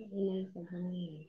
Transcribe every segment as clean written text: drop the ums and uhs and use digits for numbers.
Lunes a lunes.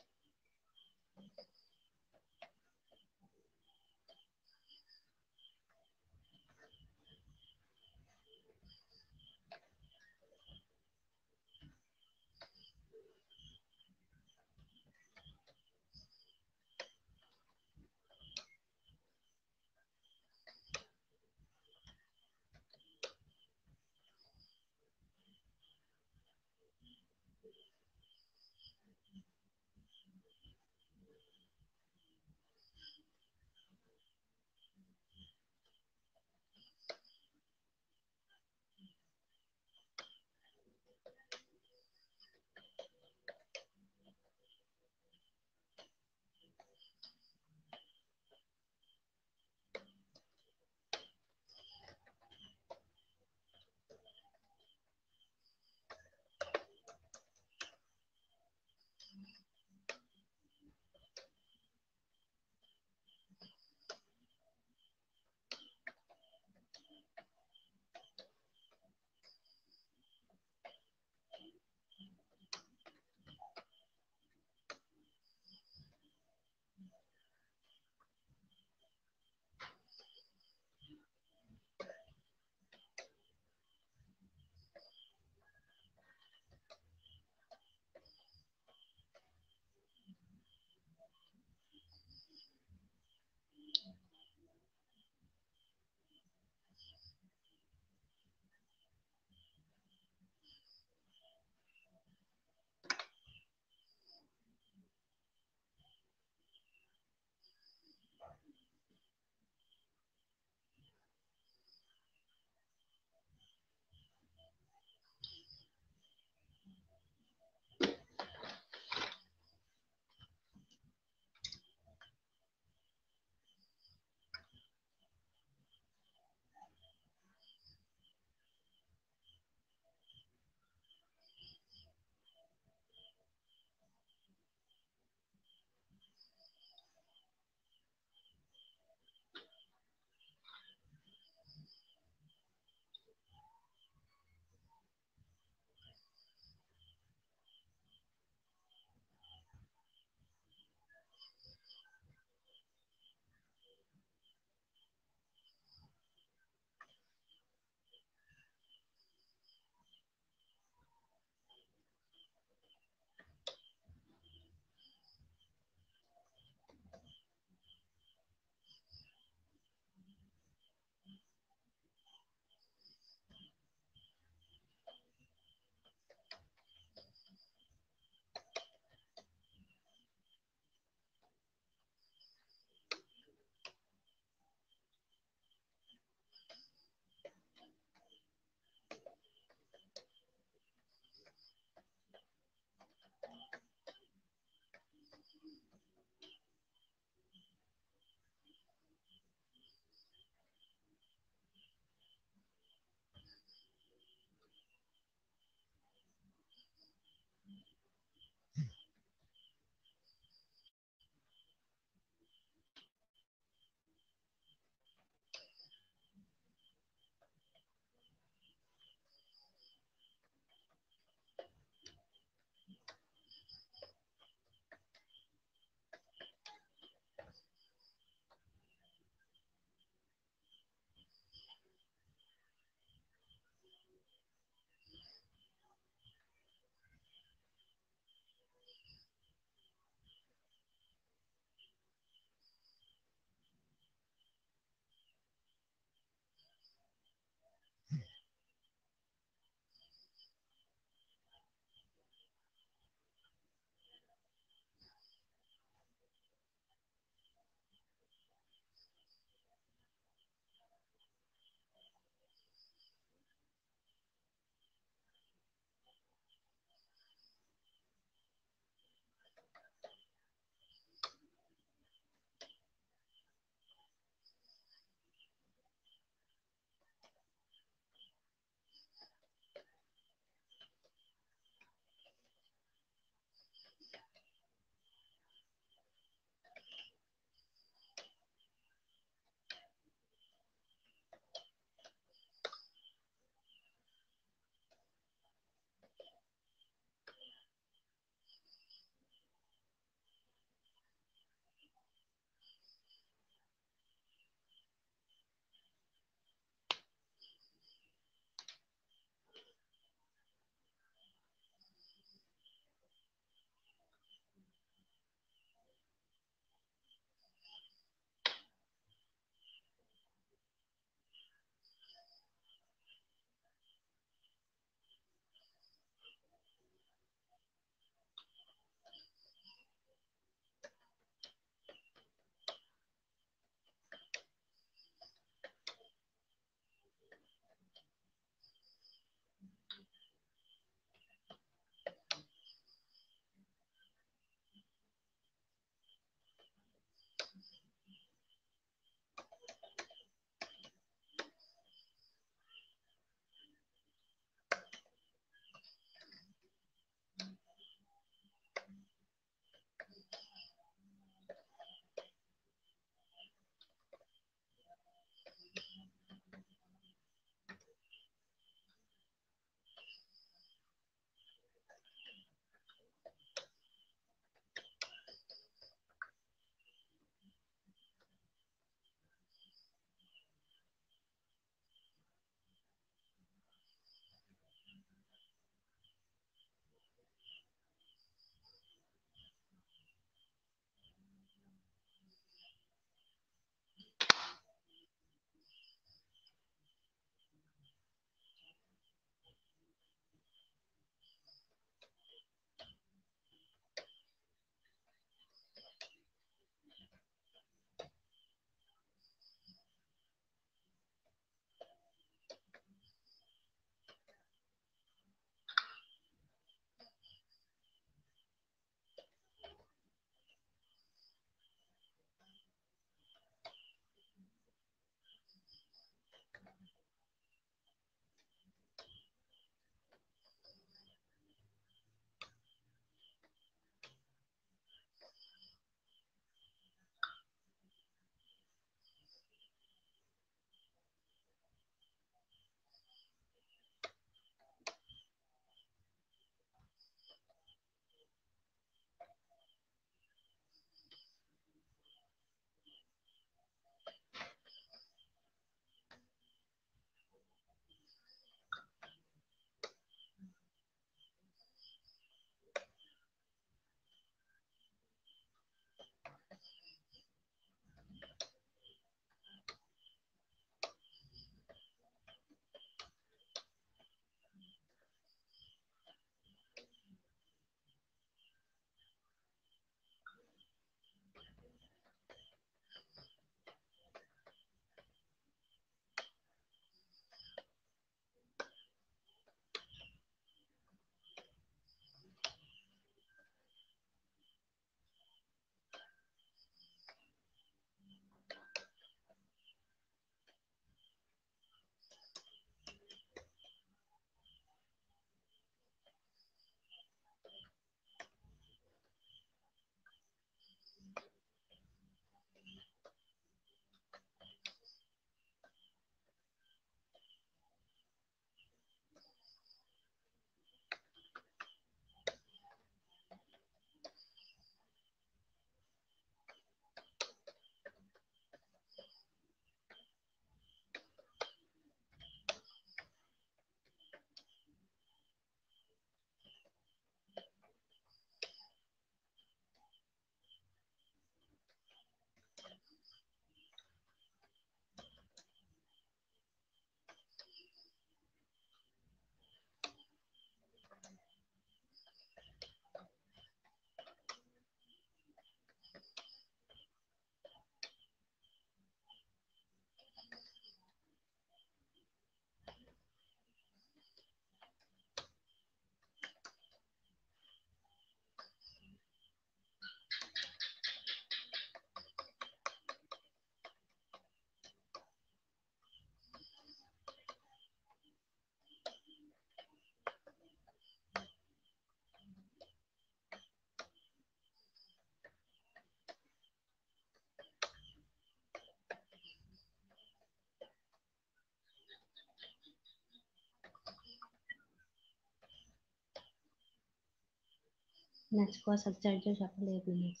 Nas ko sa charger sa palit Nas.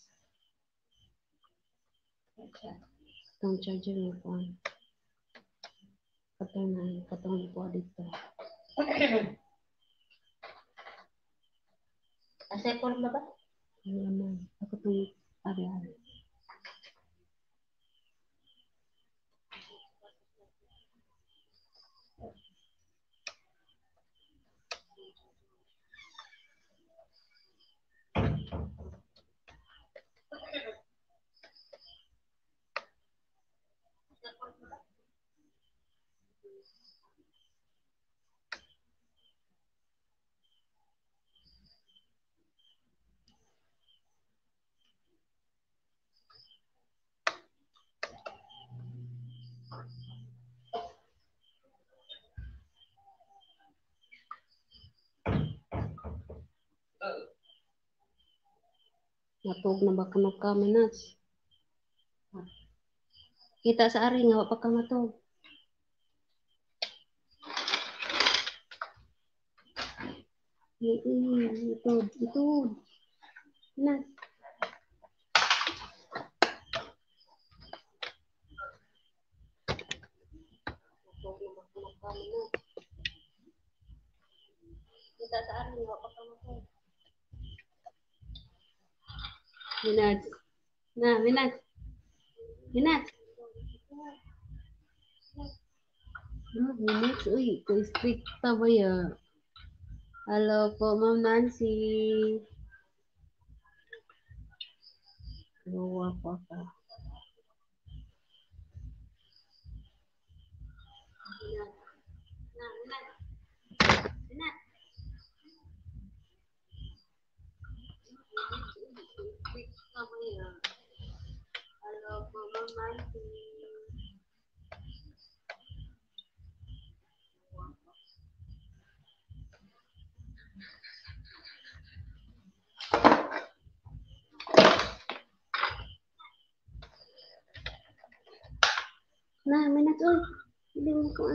Itong charger mo po. Katong po dito. Asa po na ba? Naman. Ako itong ari-ari. Natug na ba kuno ka Minas? Kita sa ari nga wa pa ka matug. Ito. Minas. Natug na ba kuno ka Minas? Kita sa ari nga wa pa ka matug. Minas. Na, Minas. Minas. Minas, uy, stricta ba ya? Hello po, Ma'am Nancy. Luwa po ako. Hello po, Ma'am Nancy. Na, Minas, uy. Hindi mo ko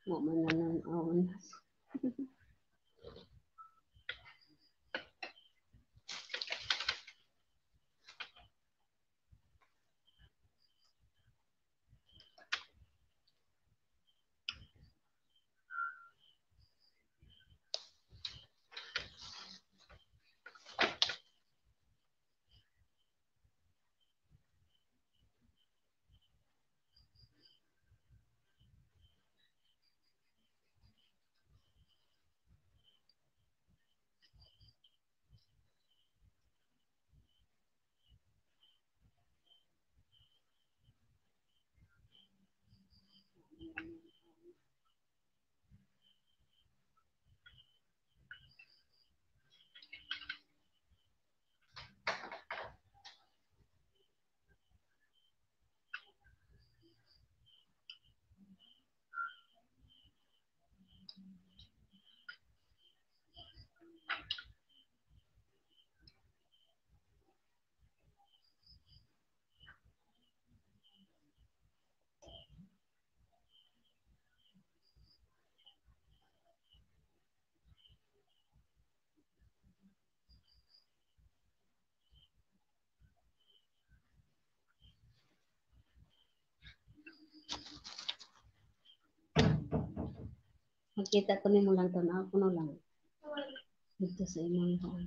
Mo man nanon aon. Makita ko nimo lang tan ako no lang. Dito sa imong home.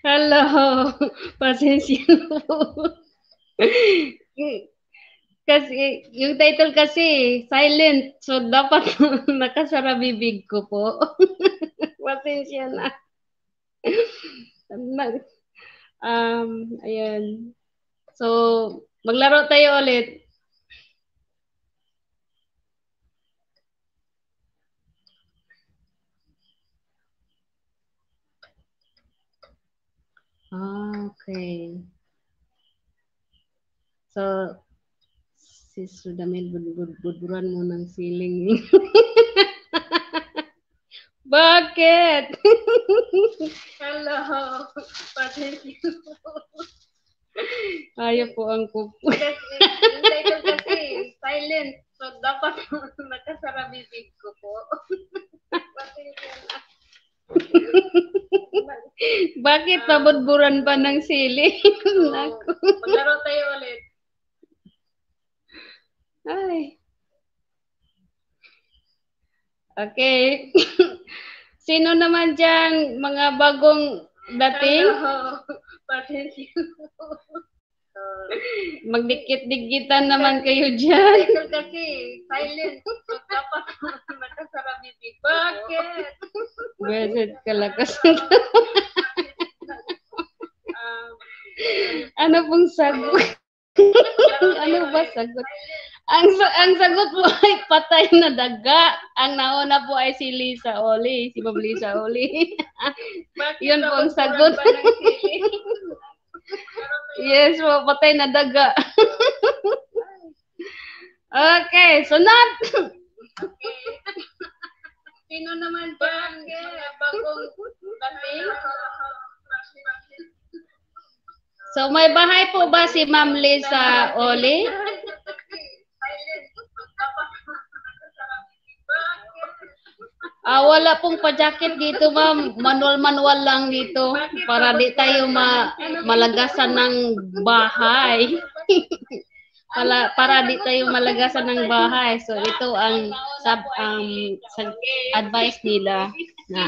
Hello, pasensya na po. Kasi, yung title kasi, silent. So, dapat nakasara bibig ko po. Pasensya na. Ayan. So, maglaro tayo ulit. Okay. So, si Sudamel, budburan mo ng siling. Bakit? Hello. Pasensya po. Ayaw po ang kupo. Yung title kasi, silent. So, dapat nakasara bibig ko po. Pasensya na. Bakit pabudburan pa ng sili? Maglaro tayo ulit. Ay. Okay. Sino naman dyan, mga bagong dating? Magdikit-dikitan naman kayo dyan. Kasi silent. Dapat nakasara bibig. Bakit? Beset kalakas. Ano pong sagot? Ano ba sagot? Ang sagot po ay patay na daga. Ang nauna po ay si Lisa Oli, si Bob Lisa Oli. Yun po ang sagot. Yes po, patay na daga. Okay, sunod. Sino naman dyan? Bagong dating? So, may bahay po ba si Ma'am Lisa Oli? Wala pong pa-jacket dito, ma'am. Manual-manual lang dito para di tayo malagasan ng bahay. para di tayo malagasan ng bahay. So, ito ang advice nila na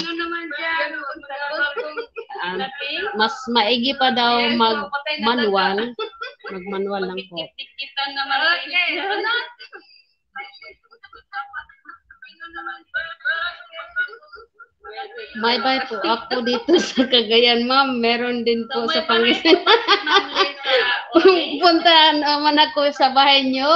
mas maigi pa daw mag-manual. Mag-manual lang po. May bay po ako dito sa Cagayan, ma'am. Meron din po sa Pangasinan. Puntahan naman ako sa bahay nyo.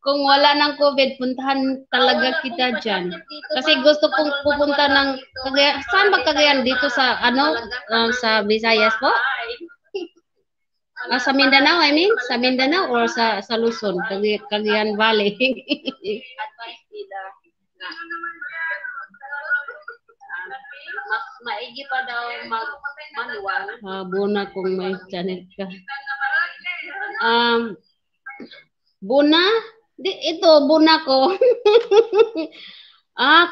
Kung wala ng COVID, puntahan talaga kita dyan. Kasi gusto kong pupunta ng Cagayan. Saan ba Cagayan? Dito sa, sa Visayas po? Sa Mindanao, I mean? Sa Mindanao or sa Luzon? Cagayan Valley. Advice nila na mas maigi pa daw mag-manual. Buna kung may channel ka. Buna? Ito, buna ko.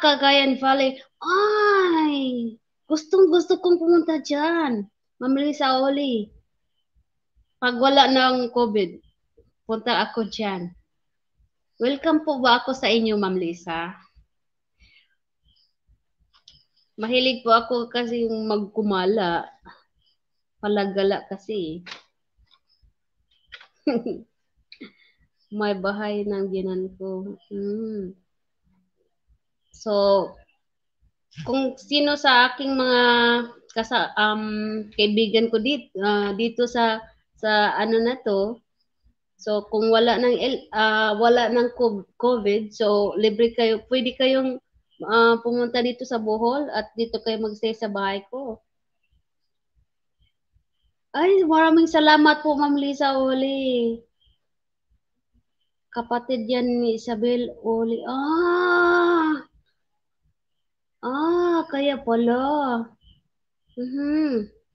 Cagayan Valley. Ay, gustong-gusto kong pumunta dyan. Ma'am Lisa Oli. Pag wala ng COVID, punta ako dyan. Welcome po ba ako sa inyo, Ma'am Lisa? Mahilig po ako kasi yung magkumala. Palagala kasi. May bahay ng ginan ko. So, kung sino sa aking mga kaibigan ko dito sa ano na to, so kung wala ng COVID, so libre kayo, pwede kayong pumunta dito sa Bohol at dito kayo magstay sa bahay ko. Ay, maraming salamat po, Ma'am Lisa Oli. Kapatid yan ni Isabel Oli. Kaya pala.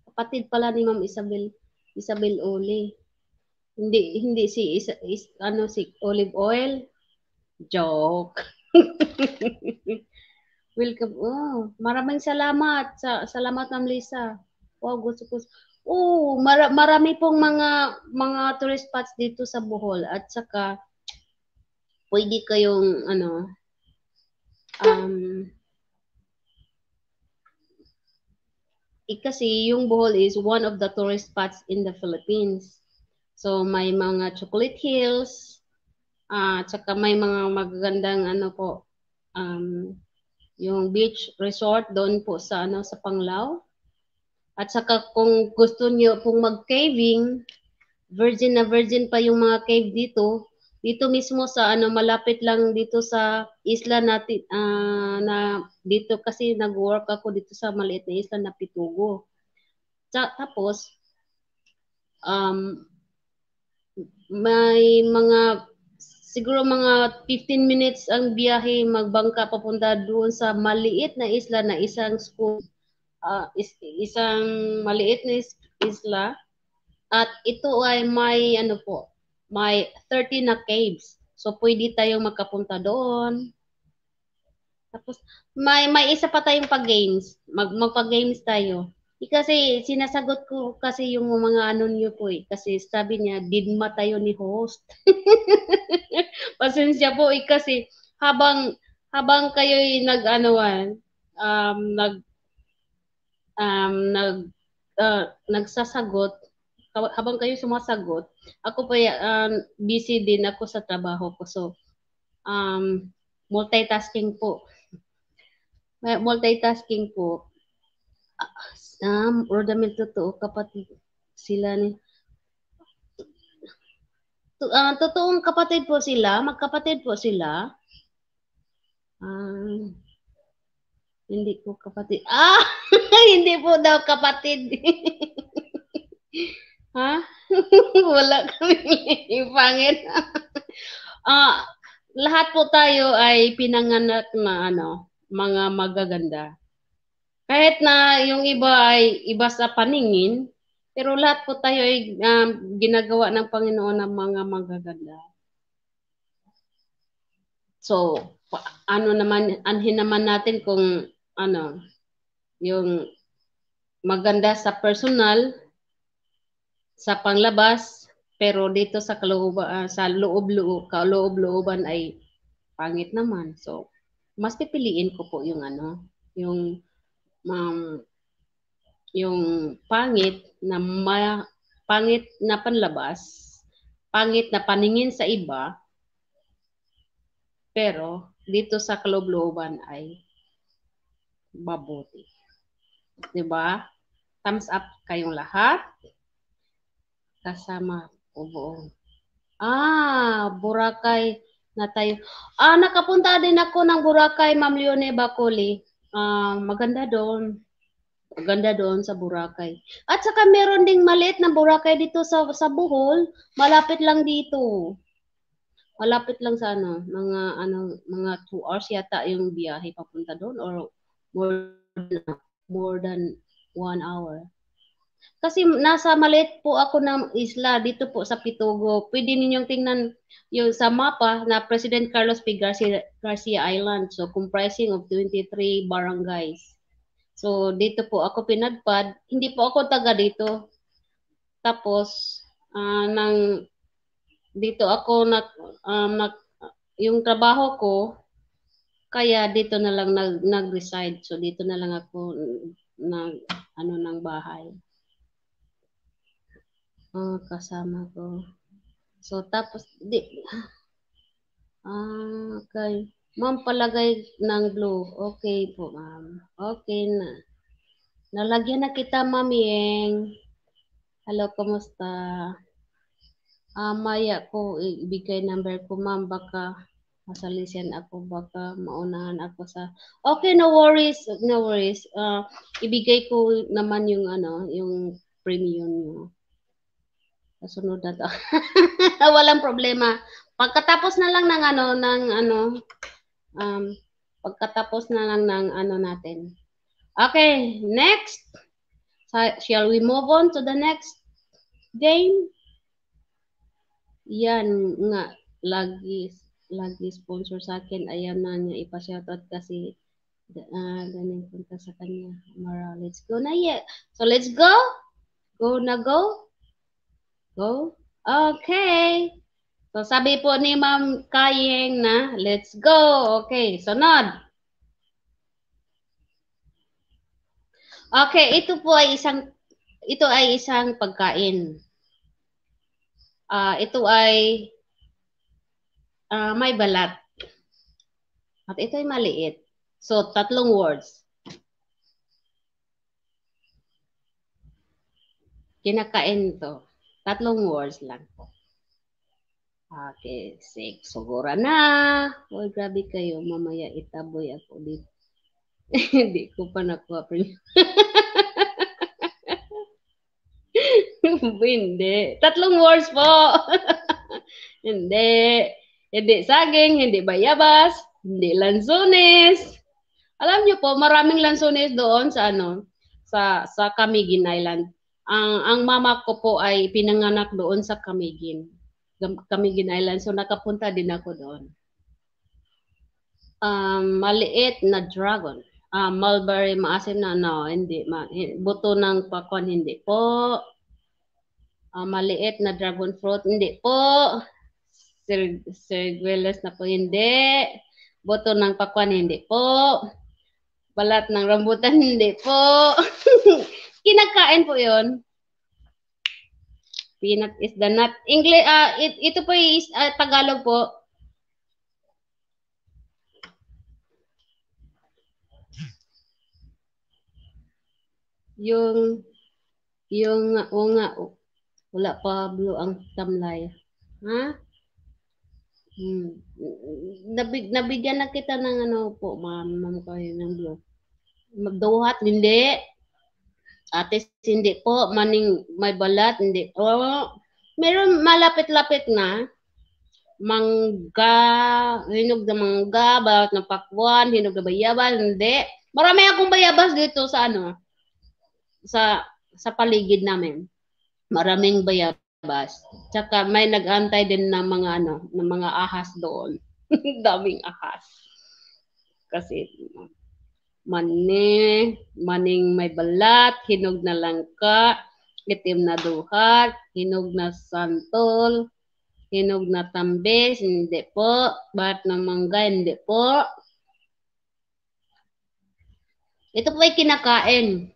Kapatid pala ni Ma'am Isabel Oli. Hindi si si Olive Oil. Joke. Welcome. Maraming salamat. Salamat, Ma'am Lisa. Wow, gusto ko. Marami pong mga tourist spots dito sa Bohol at saka pwede kayong kasi yung Bohol is one of the tourist spots in the Philippines. So may mga chocolate hills, tsaka may mga magagandang ano po, yung beach resort doon po sa ano sa Panglao. At saka kung gusto niyo pong mag-caving, virgin na virgin pa yung mga cave dito. Dito mismo sa ano malapit lang dito sa isla natin na dito kasi nag-work ako dito sa maliit na isla na Pitugo. Tapos um, may mga siguro mga 15 minutes ang biyahe magbangka papunta doon sa maliit na isla na isang school, isang maliit na isla at ito ay may ano po, may 30 na caves. So pwede tayong magkapunta doon. Tapos may isa pa tayong pag-games. Magpa-games tayo. Kasi sinasagot ko kasi yung mga ano niyo po eh. Kasi sabi niya, didma tayo ni host. Pasensya po eh kasi habang kayo'y nag-anuan, nag nag nagsasagot, habang kayo sumasagot, ako pa busy din ako sa trabaho ko. So multitasking po. Multitasking po. Rodamil totoo kapatid sila ni totoong kapatid po sila, magkapatid po sila. Hindi po kapatid. Hindi po daw kapatid. Ha? Wala kami pangit. Lahat po tayo ay pinanganak na ano, mga magaganda. Kahit na yung iba ay iba sa paningin, pero lahat po tayo ay ginagawa ng Panginoon ng mga magaganda. So, anhin naman natin kung ano, yung maganda sa personal, sa panglabas, pero dito sa kaloob-looban ay pangit naman. So, mas pipiliin ko po yung ano, yung pangit na panlabas, pangit na paningin sa iba, pero dito sa kaloob-looban ay mabuti. 'Di ba? Thumbs up kayong lahat. Kasama po buong. Boracay na tayo. Nakapunta din ako ng Boracay, Ma'am Leone Bacoli. Maganda doon. Maganda doon sa Boracay. At saka meron ding maliit na Boracay dito sa Bohol. Malapit lang dito. Malapit lang sa mga 2 hours yata yung biyahe papunta doon or more than 1 hour. Kasi nasa maliit po ako ng isla dito po sa Pitugo. Pwede ninyong tingnan yung sa mapa na President Carlos P. Garcia Island. So comprising of 23 barangays. So dito po ako pinadpad. Hindi po ako taga dito. Tapos dito ako yung trabaho ko kaya dito na lang nag-reside. So dito na lang ako ng bahay. Kasama ko. So, tapos, okay. Ma'am, palagay ng blue. Okay po, ma'am. Okay na. Nalagyan na kita, ma'am Yeng. Hello, kumusta? Maya ko, ibigay number ko, ma'am. Baka masalisian ako, baka maunahan ako sa... Okay, no worries. No worries. Ibigay ko naman yung, yung premium nyo. Kasunod na to. Walang problema. Pagkatapos na lang pagkatapos na lang ng natin. Okay, next. Shall we move on to the next game? Yan nga, lagi sponsor sa akin. Ayaw na niya ipashoutout kasi galing punta sa kanya. Mara, let's go na yeah. So let's go. Go na go. Go. Okay. So sabi po ni Ma'am Kayeng na, let's go. Okay, sunod. Okay, ito ay isang pagkain. Ito ay may balat. At ito ay maliit. So, 3 words. Kinakain ito. 3 words lang po. Okay, sigura na. Uy, grabe kayo. Mamaya itaboy ako dito. Hindi ko pa nakuha. Hindi. 3 words po. Hindi. Hindi saging, hindi bayabas, hindi lansones. Alam niyo po, maraming lansones doon sa sa Camiguin Island. Ang mama ko po ay pinanganak doon sa Camiguin Island. So nakapunta din ako doon. Maliit na dragon. Mulberry, maasim na, no, hindi. Buto ng pakwan, hindi po. Maliit na dragon fruit, hindi po. Sirguelas na po, hindi. Buto ng pakwan, hindi po. Balat ng rambutan, hindi po. Kinakain po yon. Peanut is the nut. English, ito po is Tagalog po. Yung wala pa blue ang tamlay. Ha? Nabigyan na kita ng po, ma'am kayo ng blue. Magduhat, hindi. Ate, hindi po. Maning may balat, hindi. Meron malapit-lapit na. Mangga, hinog na mangga, balat ng pakwan, hinog na bayabas, hindi. Marami akong bayabas dito sa sa paligid namin. Maraming bayabas. Tsaka may nag-antay din ng mga ahas doon. Daming ahas. Kasi maning may balat, hinog na langka, itim na duhat, hinog na santol, hinog na tambis, hindi po. Balat ng mangga, hindi po. Ito po ay kinakain.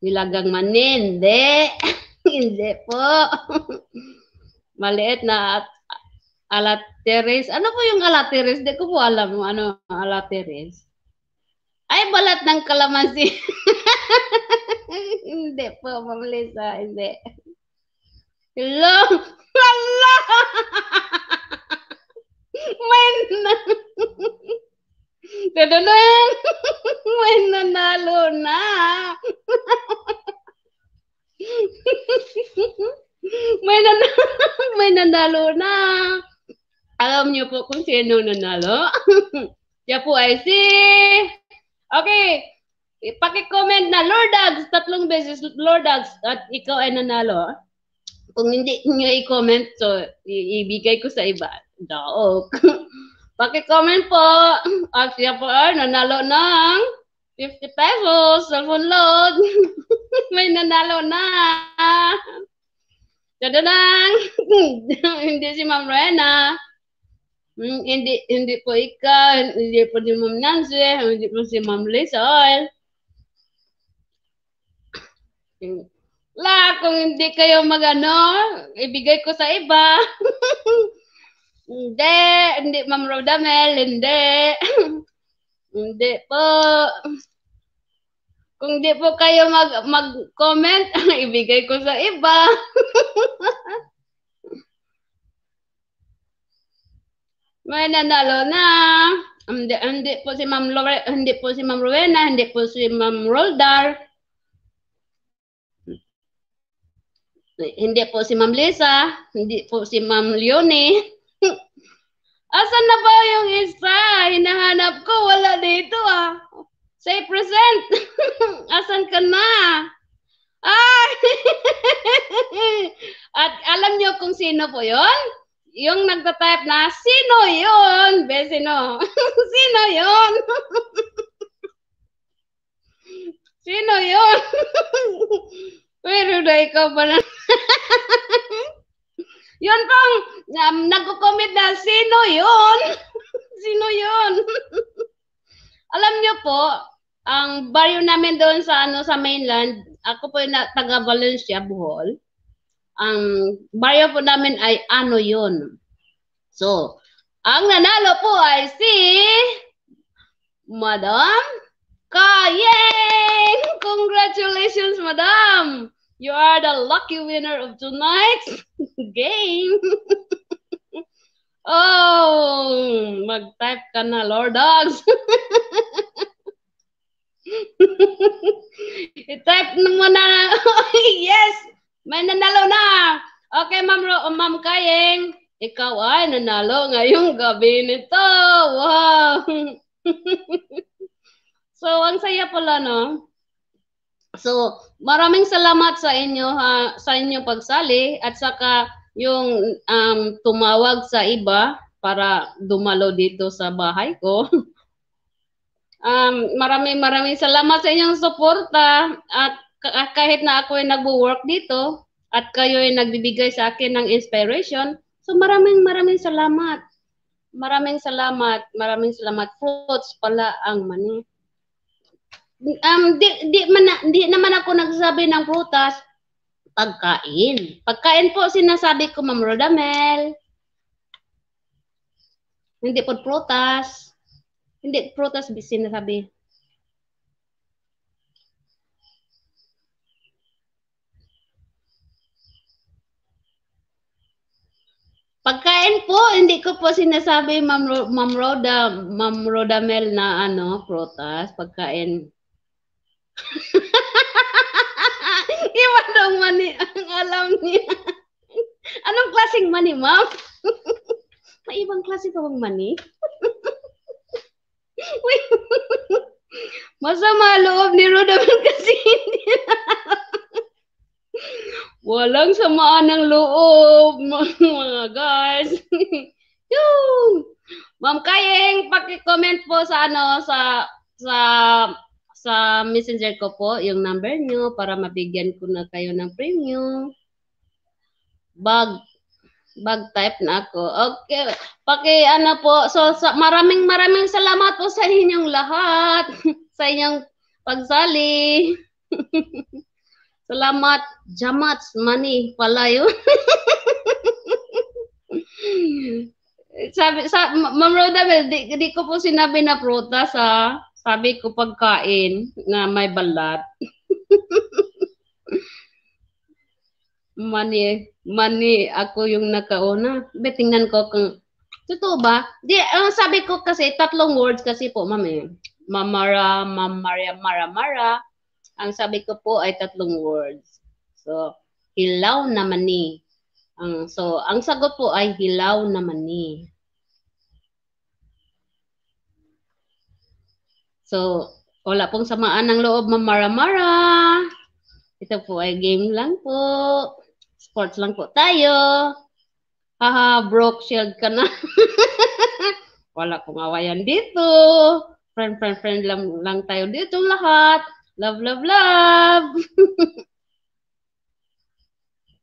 Nilagang manin, hindi. Hindi po. Maliit na alateres. Ano po yung alateres? Hindi ko po alam ano alateres. Ay, balat ng kalamansi. Hindi po, Ma'am Lisa. Hindi. Hello? Hello? May Dadadang! May nanalo na! may nanalo na! Alam niyo po kung sino nanalo? Siya po ay si... Okay, paki-comment na Lordags, 3 beses Lordags at ikaw ay nanalo. Kung hindi niyo i-comment, so ibigay ko sa iba. Daok. Paki-comment po. At siya po ay nanalo ng 50 pesos, cellphone load. May nanalo na. Dadadang. Hindi si Ma'am Rena. Hindi po ikaw, hindi po si Ma'am Nancy, hindi po si Ma'am Lisa Oil. Kung hindi kayo ibigay ko sa iba. Hindi Ma'am Rodamel, hindi. Hindi po. Kung di po kayo mag-comment, ibigay ko sa iba. May nanalo na. Hindi po si Ma'am Rowena, hindi po si Ma'am Roldar. Hindi po si Ma'am Lisa, hindi po si Ma'am Leonie. Asan na ba yung isa? Hinahanap ko, wala dito ah. Say present. Asan ka na? Ay! At alam niyo kung sino po yon? Yung nagtatype na, sino yun? Sino? Sino yun? Sino yun? Pero na ikaw ba na? Yun pong, nagko-comment na, sino yun? Sino yun? Alam niyo po, ang baryo namin doon sa ano sa mainland, ako po yung taga Valencia, Bohol. Ang baryo po namin ay ano yun. So, ang nanalo po ay si Madam Kayeng! Congratulations, Madam! You are the lucky winner of tonight's game. Oh, mag-type ka na, Lord Dogs. I-type mo na. Yes! May nanalo na. Okay, Ma'am Kayeng. Ikaw ay nanalo ngayong gabi nito. Wow! So, ang saya pala, no? So, maraming salamat sa inyo sa inyong pagsali at saka yung tumawag sa iba para dumalo dito sa bahay ko. Maraming salamat sa inyong suporta at kahit na ako ay nagwo-work dito at kayo ay nagbibigay sa akin ng inspiration. So maraming salamat. Maraming salamat. Fruits pala ang mani. Di naman ako nagsasabi ng prutas. Pagkain. Pagkain po sinasabi ko, Ma'am Rodamel. Hindi po prutas. Hindi prutas sinasabi. Pagkain po, hindi ko po sinasabi Ma'am Rodamel na ano, prutas, pagkain. Iba daw mani ang alam niya. Anong klaseng mani, ma'am? May ibang klase pa bang mani? Masama loob ni Rodamel kasi hindi walang samaan ng loob, mga guys. Ma'am Kayeng, paki-comment po sa ano sa messenger ko po yung number nyo para mabigyan ko na kayo ng premium. Bag type na ako. Okay. Ano po. So maraming salamat po sa inyong lahat. Sa inyong pagsali. Salamat. Jamats money pala yun. Ma'am Rodamel, di ko po sinabi na prutas ha. Sabi ko pagkain na may balat. Mani, ako yung nakauna. Tingnan ko kung totoo ba? Sabi ko kasi 3 words kasi po, ma'am eh. Mara. Ang sabi ko po ay 3 words. So, hilaw na mani. So, ang sagot po ay hilaw na mani. So, wala pong samaan ng loob, Mara. Ito po ay game lang po. Sports lang po tayo. Haha, broke shield ka na. Wala kong awayan dito. Friend lang tayo dito lahat. Love.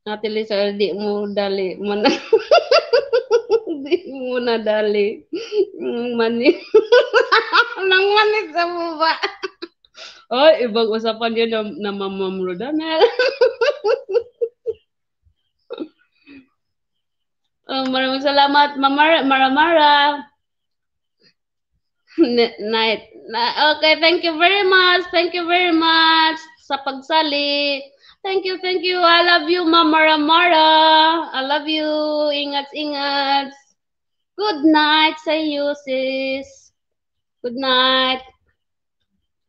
Ate Lisa, di mo dali. Di mo na dali. Mani. Nang mani sa baba. Ay, ibang usapan yun na Ma'am Rodamel. Maraming salamat, Mara. Night. Okay, thank you very much sa pagsali. Thank you. I love you, Mara. I love you. Ingat. Good night sa iyo, sis. Good night.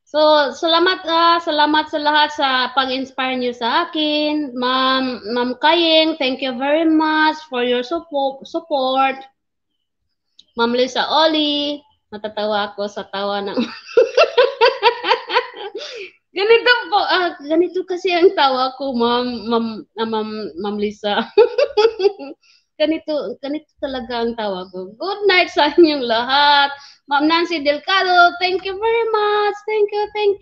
So, salamat sa lahat sa pag-inspire niyo sa akin. Ma'am Kayeng, thank you very much for your support. Ma'am Lisa Oli, natatawa ako sa tawa ng ganito kasi ang tawa ko, Ma'am Lisa. ganito talaga ang tawa ko. Good night sa inyong lahat. Ma'am Nancy Delcado, thank you very much. Thank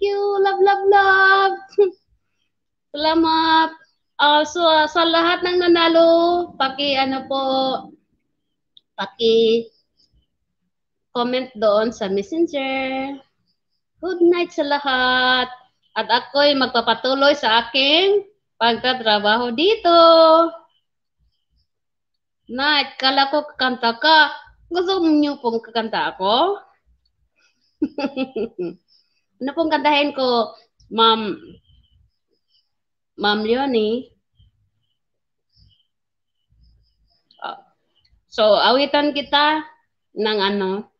you. Love. Salamat. So, sa lahat ng nanalo, paki comment doon sa Messenger. Good night sa lahat. At ako'y magpapatuloy sa aking pagtatrabaho dito. Night, kala ko kakanta ka. Gusto niyo pong kakanta ako? Ano pong kantahin ko, Ma'am Leonie? So, awitan kita ng ano,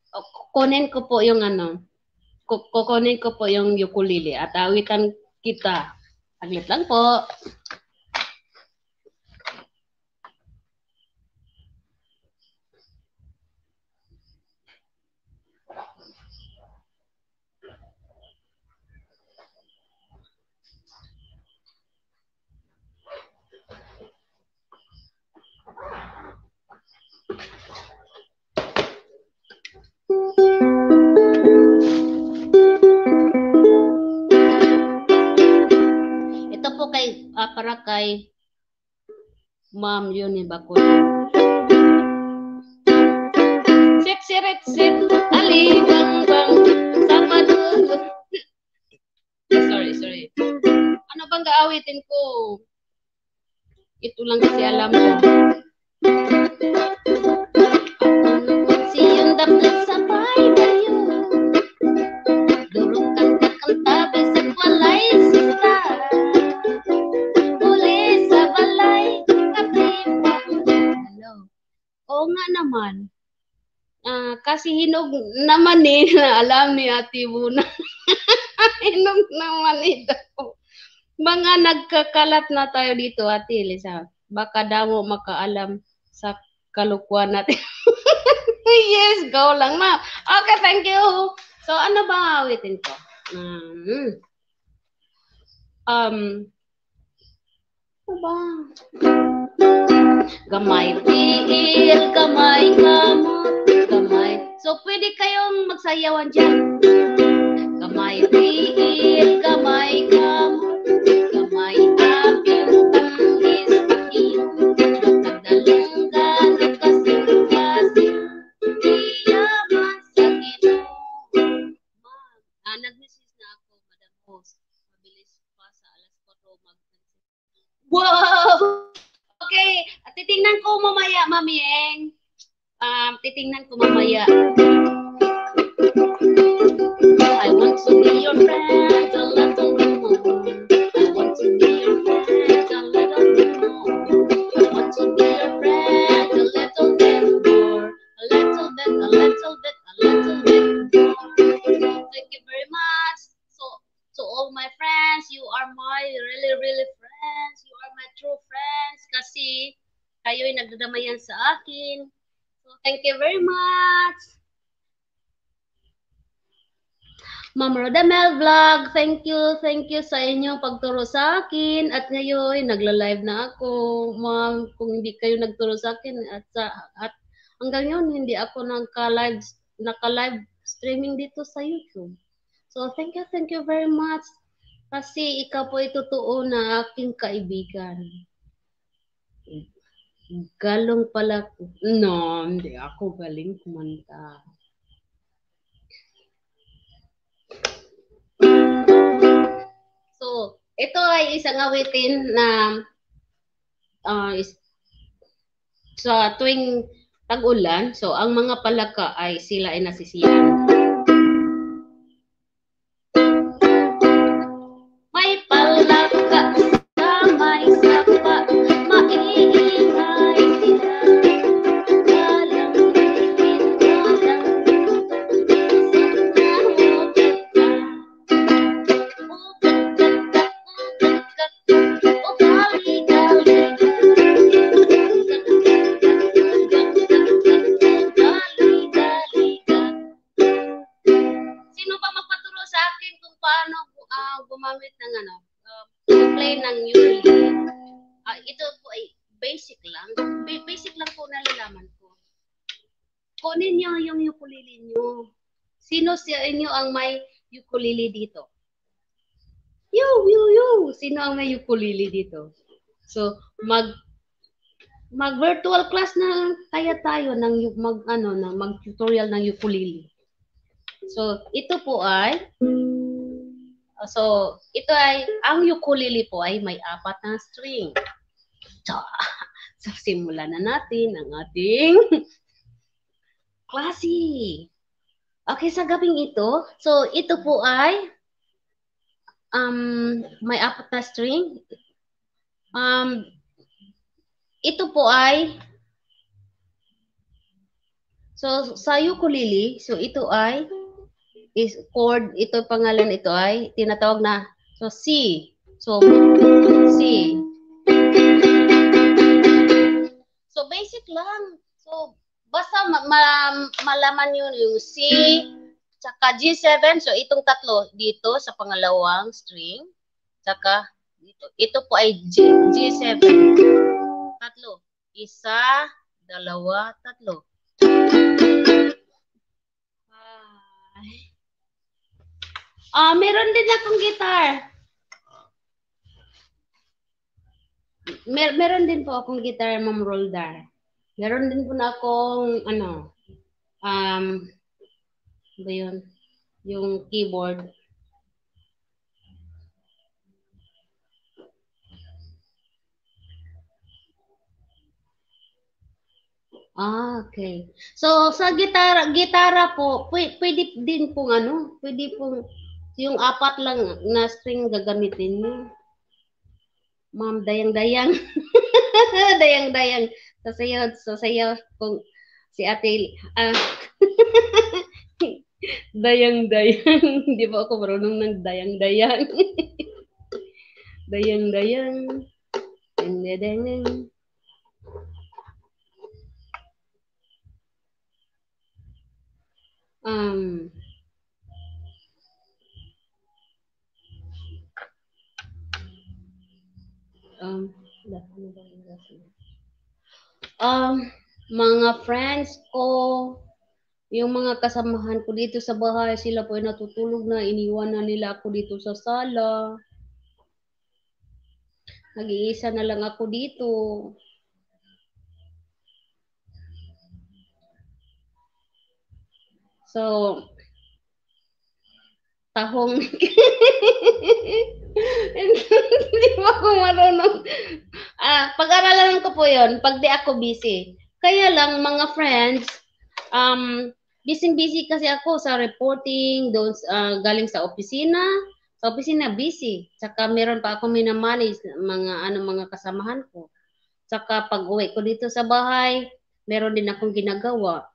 kukunin ko po yung ano, kukunin ko po yung ukulele at awitan kita. Saglit lang po. Ito po kay para kay Ma'am Leonie Bacol. Sik alibang-bang sama dulo. Sorry. Ano bang gaawitin ko? Ito lang kasi alam ko. Siyang dapat sa bayo. Durog kanta bisag walay sista. Uli sa balay kapipang. Hello. Oo nga naman. Kasi hinog naman na alam ni Ate Buna. Hinog naman ito. Mga nagkakalat na tayo dito, Ate Elisa. Baka damo makaalam sa kalukuan natin. Yes, go lang na. Okay, thank you. So, ano ba awitin ko? Ano ba? Gamay tiil, gamay kamot, gamay. So, pwede kayong magsayawan dyan. Gamay tiil, gamay kamot, gamay aking tangis aking. Nagdalunggan at kasing-kasing, iyaman sa Ginoo. Nag-message na ako, Madam Host. Mabilis pa sa alas 4 mag-message. Wow! Okay, titingnan ko mamaya, Mamieng. Titingnan ko mamaya. I want to be your friend a little bit more. I want to be your friend a little bit more. I want to be your friend a little bit more. A little bit more. Thank you very much. So, to all my friends, you are my really friends. You are my true friends kasi kayo'y nagdadamayan sa akin. So, thank you very much. Ma'am Rodamel Vlog, thank you sa inyong pagturo sa akin. At ngayon, nagla-live na ako. Ma'am, kung hindi kayo nagturo sa akin at hanggang ngayon, hindi ako naka-live streaming dito sa YouTube. So, thank you very much. Kasi ikaw po totoo na aking kaibigan. Galong pala. No, hindi ako galing kumanta. So, ito ay isang awitin na sa tuwing tag-ulan. So, ang mga palaka ay sila ay nasisiyan. May palaka sa may sapa, maiingay sila. Walang limit, walang Sino ba magpaturo sa akin kung paano gumamit ng play ng ukulele? Ito po ay basic lang. Basic lang po nalalaman ko. Kunin niyo yung ukulele niyo. Sino sa inyo ang may ukulele dito? You. Sino ang may ukulele dito? So, mag virtual class na kaya tayo ng mag tutorial ng ukulele. So, ito po ay, ang ukulele po ay may 4 na string. So, simulan na natin ang ating klase. Okay, sa gabing ito, so ito po ay may 4 na string. Ito po ay, so sa ukulele, so ito ay is chord, ito pangalan ito ay tinatawag na, so C. So, C. So, basic lang. So, basta malaman nyo yung C, tsaka G7. So, itong tatlo dito sa pangalawang string. Tsaka, dito. Ito po ay G7. Tatlo. Isa, dalawa, tatlo. Meron din akong guitar. Meron din po akong guitar, Ma'am Roldar. Meron din po na akong, ba yun? Yung keyboard. Okay. So, sa gitara po, pwede din pong pwede pong, yung 4 lang na string gagamitin niyo. Ma'am, dayang-dayang. Dayang-dayang. Sasayaw kung si ate, dayang-dayang. Hindi po ako marunong ng dayang-dayang. Dayang-dayang. Dayang-dayang. Mga friends ko, yung mga kasamahan ko dito sa bahay, sila po ay natutulog na, iniwan na nila ako dito sa sala. Nag-iisa na lang ako dito. So, tahong hindi mo ako marunong. Pag-aralan ko po yon pag di ako busy. Kaya lang, mga friends, busy kasi ako sa reporting, doon galing sa opisina. Sa opisina, busy. Tsaka meron pa ako minamanage mga kasamahan ko. Tsaka pag uwi ko dito sa bahay, meron din akong ginagawa.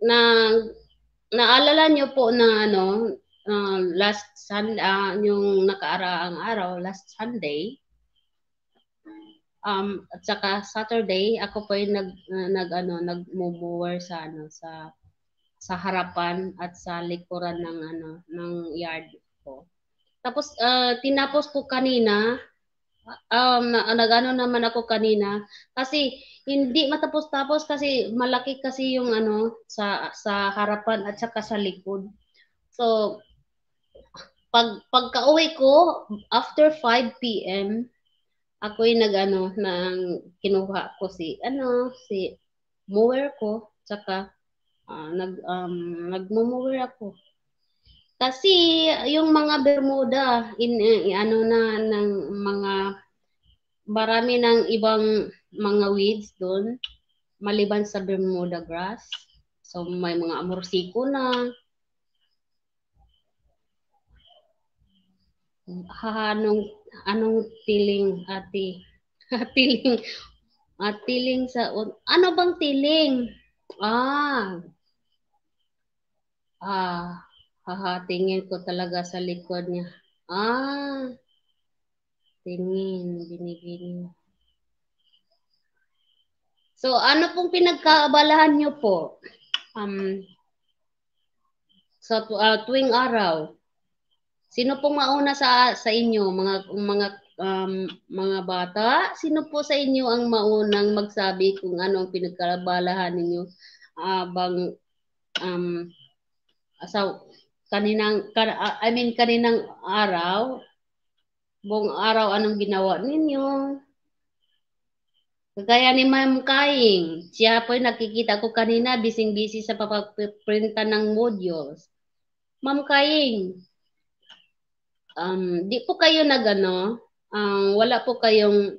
Na naalala nyo po na last Sunday, yung nakaaraang araw, last Sunday, at saka Saturday, ako po yung nagmo-mower sa harapan at sa likuran ng yard ko. Tapos tinapos ko kanina, nagano naman ako kanina kasi hindi matapos-tapos kasi malaki kasi yung sa harapan at saka sa likod. So pagka-uwi ko after 5 PM, ako'y nang kinuha ko si mower ko, saka nagmo-mower ako. Kasi yung mga Bermuda ng mga marami ng ibang mga weeds doon maliban sa Bermuda grass. So may mga amorsiko na. Anong tiling, ate? Tiling sa ano bang tiling? Tingin ko talaga sa likod niya. Tingin, binibini. So, ano pong pinagkaabalahan niyo po? Sa tuwing araw, sino pong mauna sa inyo, mga bata? Sino po sa inyo ang maunang magsabi kung ano ang pinagkaabalahan ninyo kaninang araw, buong araw anong ginawa ninyo? Kagaya ni Ma'am Kaing, siya po nakikita ko kanina, busy sa papaprinta ng modules. Ma'am Kaing, di po kayo nagano, wala po kayong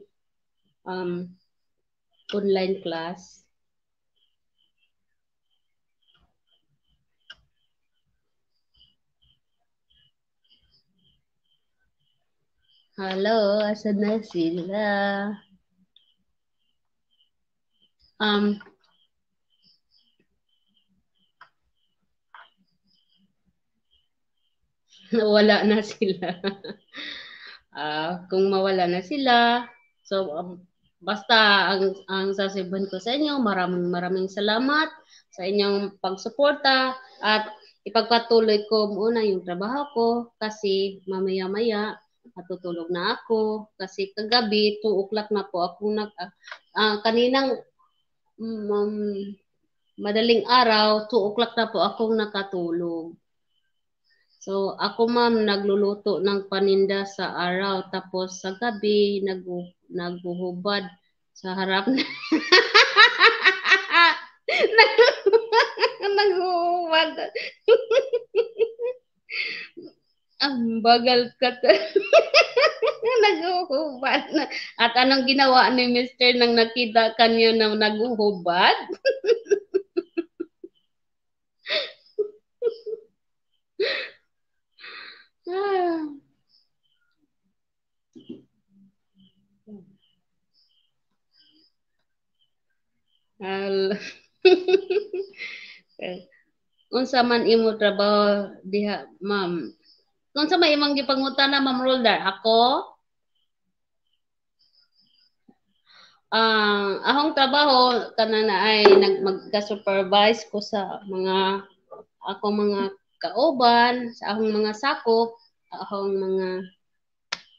online class? Hello, asan na sila? Wala na sila. Kung mawala na sila, so basta ang sasabihin ko sa inyo, maraming salamat sa inyong pagsuporta at ipagpatuloy ko muna yung trabaho ko kasi mamaya-maya matutulog na ako kasi kagabi 2 o'clock na po ako kaninang madaling araw 2 o'clock na po akong nakatulog. So, ako ma'am, nagluluto ng paninda sa araw. Tapos sa gabi, naghuhubad sa harap na. Naghuhubad. Ang bagal ka. Naghuhubad. At anong ginawa ni Mr. nang nakita kanyo na naghuhubad? Unsa man imo trabaho diha, ma'am? Unsa may imong gipangutana, Ma'am Roldar? Ako? Akong trabaho kanana ay magka-supervise ko sa mga kauban, sa akong mga sakop, akong mga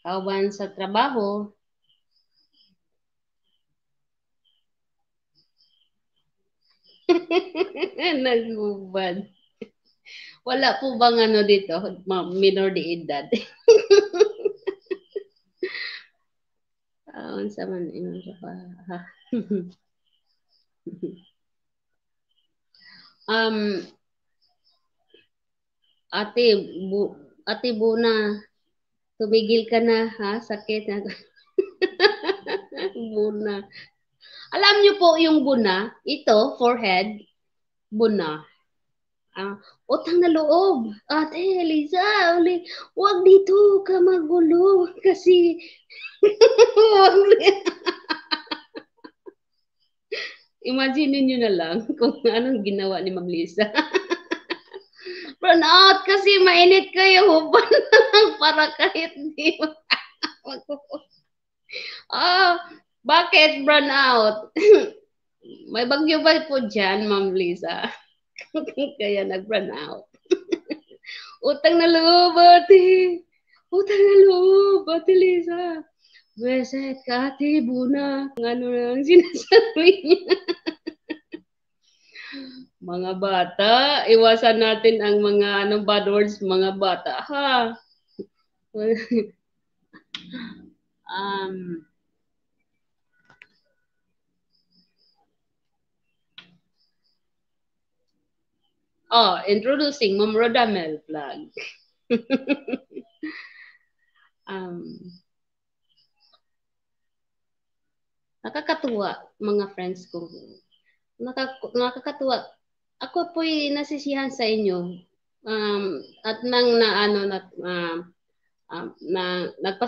kauban sa trabaho. Nagubad. Wala po bang ano dito, minor de edad? Unsa man imong trabaho? Ate, ate Buna, tumigil ka na ha, sakit na. Buna. Alam niyo po yung buna, ito, forehead, buna. Utang na loob. Ate Eliza, wag dito ka magulo kasi imagine niyo na lang kung anong ginawa ni Ma'am Lisa. Burn out kasi mainit kayo, hubad na lang para kahit di bakit burn out? May bagyo ba po dyan, Ma'am Lisa? Kaya nag-burn out. Utang na loob, ate. Utang na loob, ate Lisa. Beset ka, ate, buna. Ano na ang sinasabi niya. Mga bata, iwasan natin ang mga bad words, mga bata, ha? Introducing Ma'am Rodamel vlog. Nakakatuwa, mga friends ko. Nakakatuwa. Ako po'y nasisiyahan sa inyo. At nang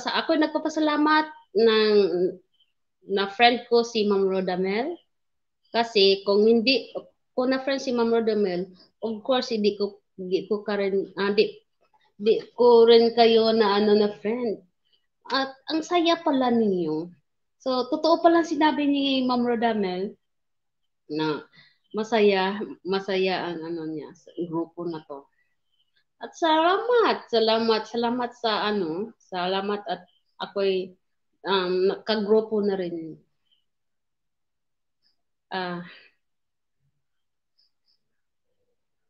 ako nagpapasalamat na friend ko si Ma'am Rodamel. Kasi kung na friend si Ma'am Rodamel, of course, di ko rin kayo na friend. At ang saya pala ninyo. So, totoo palang sinabi ni Ma'am Rodamel na masaya ang niya, sa grupo na to. At salamat salamat at ako'y kagrupo na rin.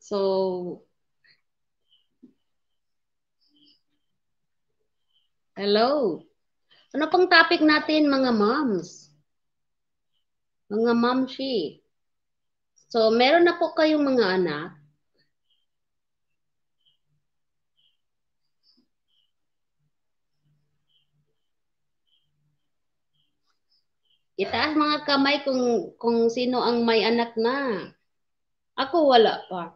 So, hello. Ano pang topic natin, mga moms? Mga mamshi. So, meron na po kayong mga anak. Itaas mga kamay kung sino ang may anak na. Ako wala pa.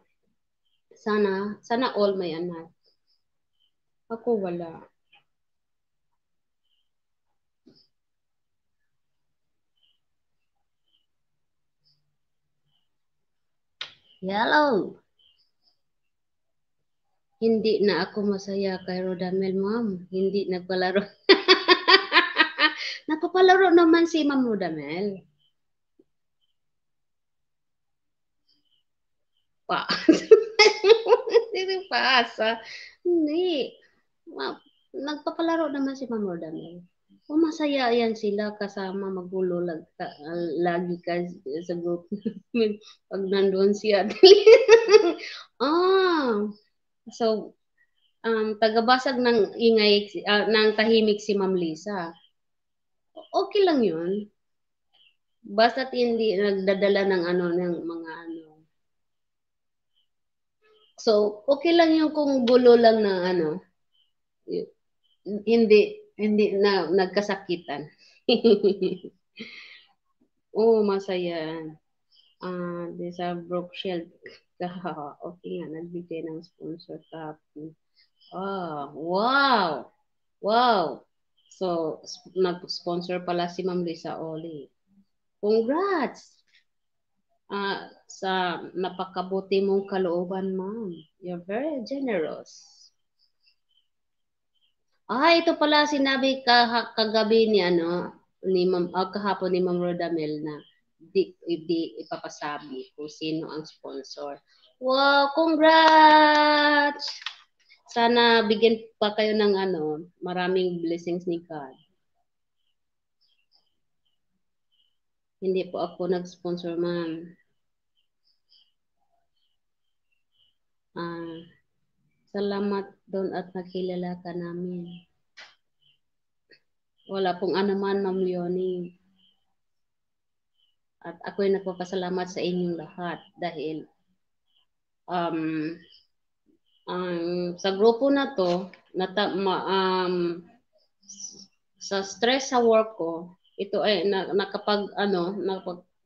Sana all may anak. Ako wala. Hello. Hindi na ako masaya kay Rodamel, ma'am. Hindi nagpalaro. Nagpapalaro naman si Ma'am Rodamel. Pa. Hindi pasa. Hindi. Nagpapalaro naman si Ma'am Rodamel. O masaya yan sila kasama magulo lagi ka sa group namin pag nandun siya. Ah, so tagabasag ng ingay ng tahimik si Ma'am Lisa. Okay lang 'yun. Basta't hindi nagdadala ng ano ng mga ano. So, okay lang 'yung kung gulo lang na ano. Hindi na nagkasakitan. Oo, masaya. Di sa Brook Shield. Okay nga, nagbigay ng sponsor copy. Wow! Wow! So, nag-sponsor pala si Ma'am Lisa Oli. Congrats! Sa napakabuti mong kalooban, ma'am. You're very generous. Ito pala sinabi kagabi ni ano, ni Ma'am, kahapon ni Ma'am Rodamel na di ipapasabi kung sino ang sponsor. Wow, congrats! Sana bigyan pa kayo ng ano, maraming blessings ni God. Hindi po ako nag-sponsor, ma'am. Salamat doon at nakilala ka namin. Wala pong anuman, Ma'am Leonie. At ako'y nagpapasalamat sa inyong lahat dahil sa grupo na to, sa stress sa work ko, ito ay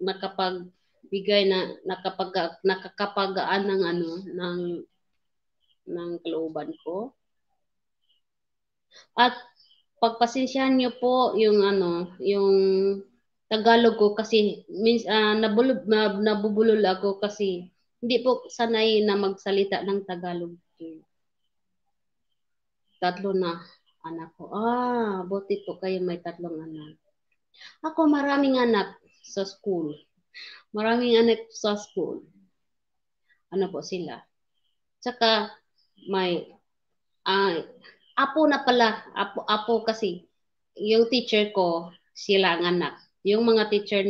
nakapagbigay na nakakapagaan ng ano ng kalooban ko. At pagpasensyahan niyo po yung ano, yung Tagalog ko kasi nabubulol ako kasi hindi po sanay na magsalita ng Tagalog. Tatlo na anak ko. Buti po kayo may tatlong anak. Ako maraming anak sa school. Maraming anak sa school. Ano po sila? Tsaka may apo na pala. Apo kasi yung teacher ko, sila ang anak. Yung mga teacher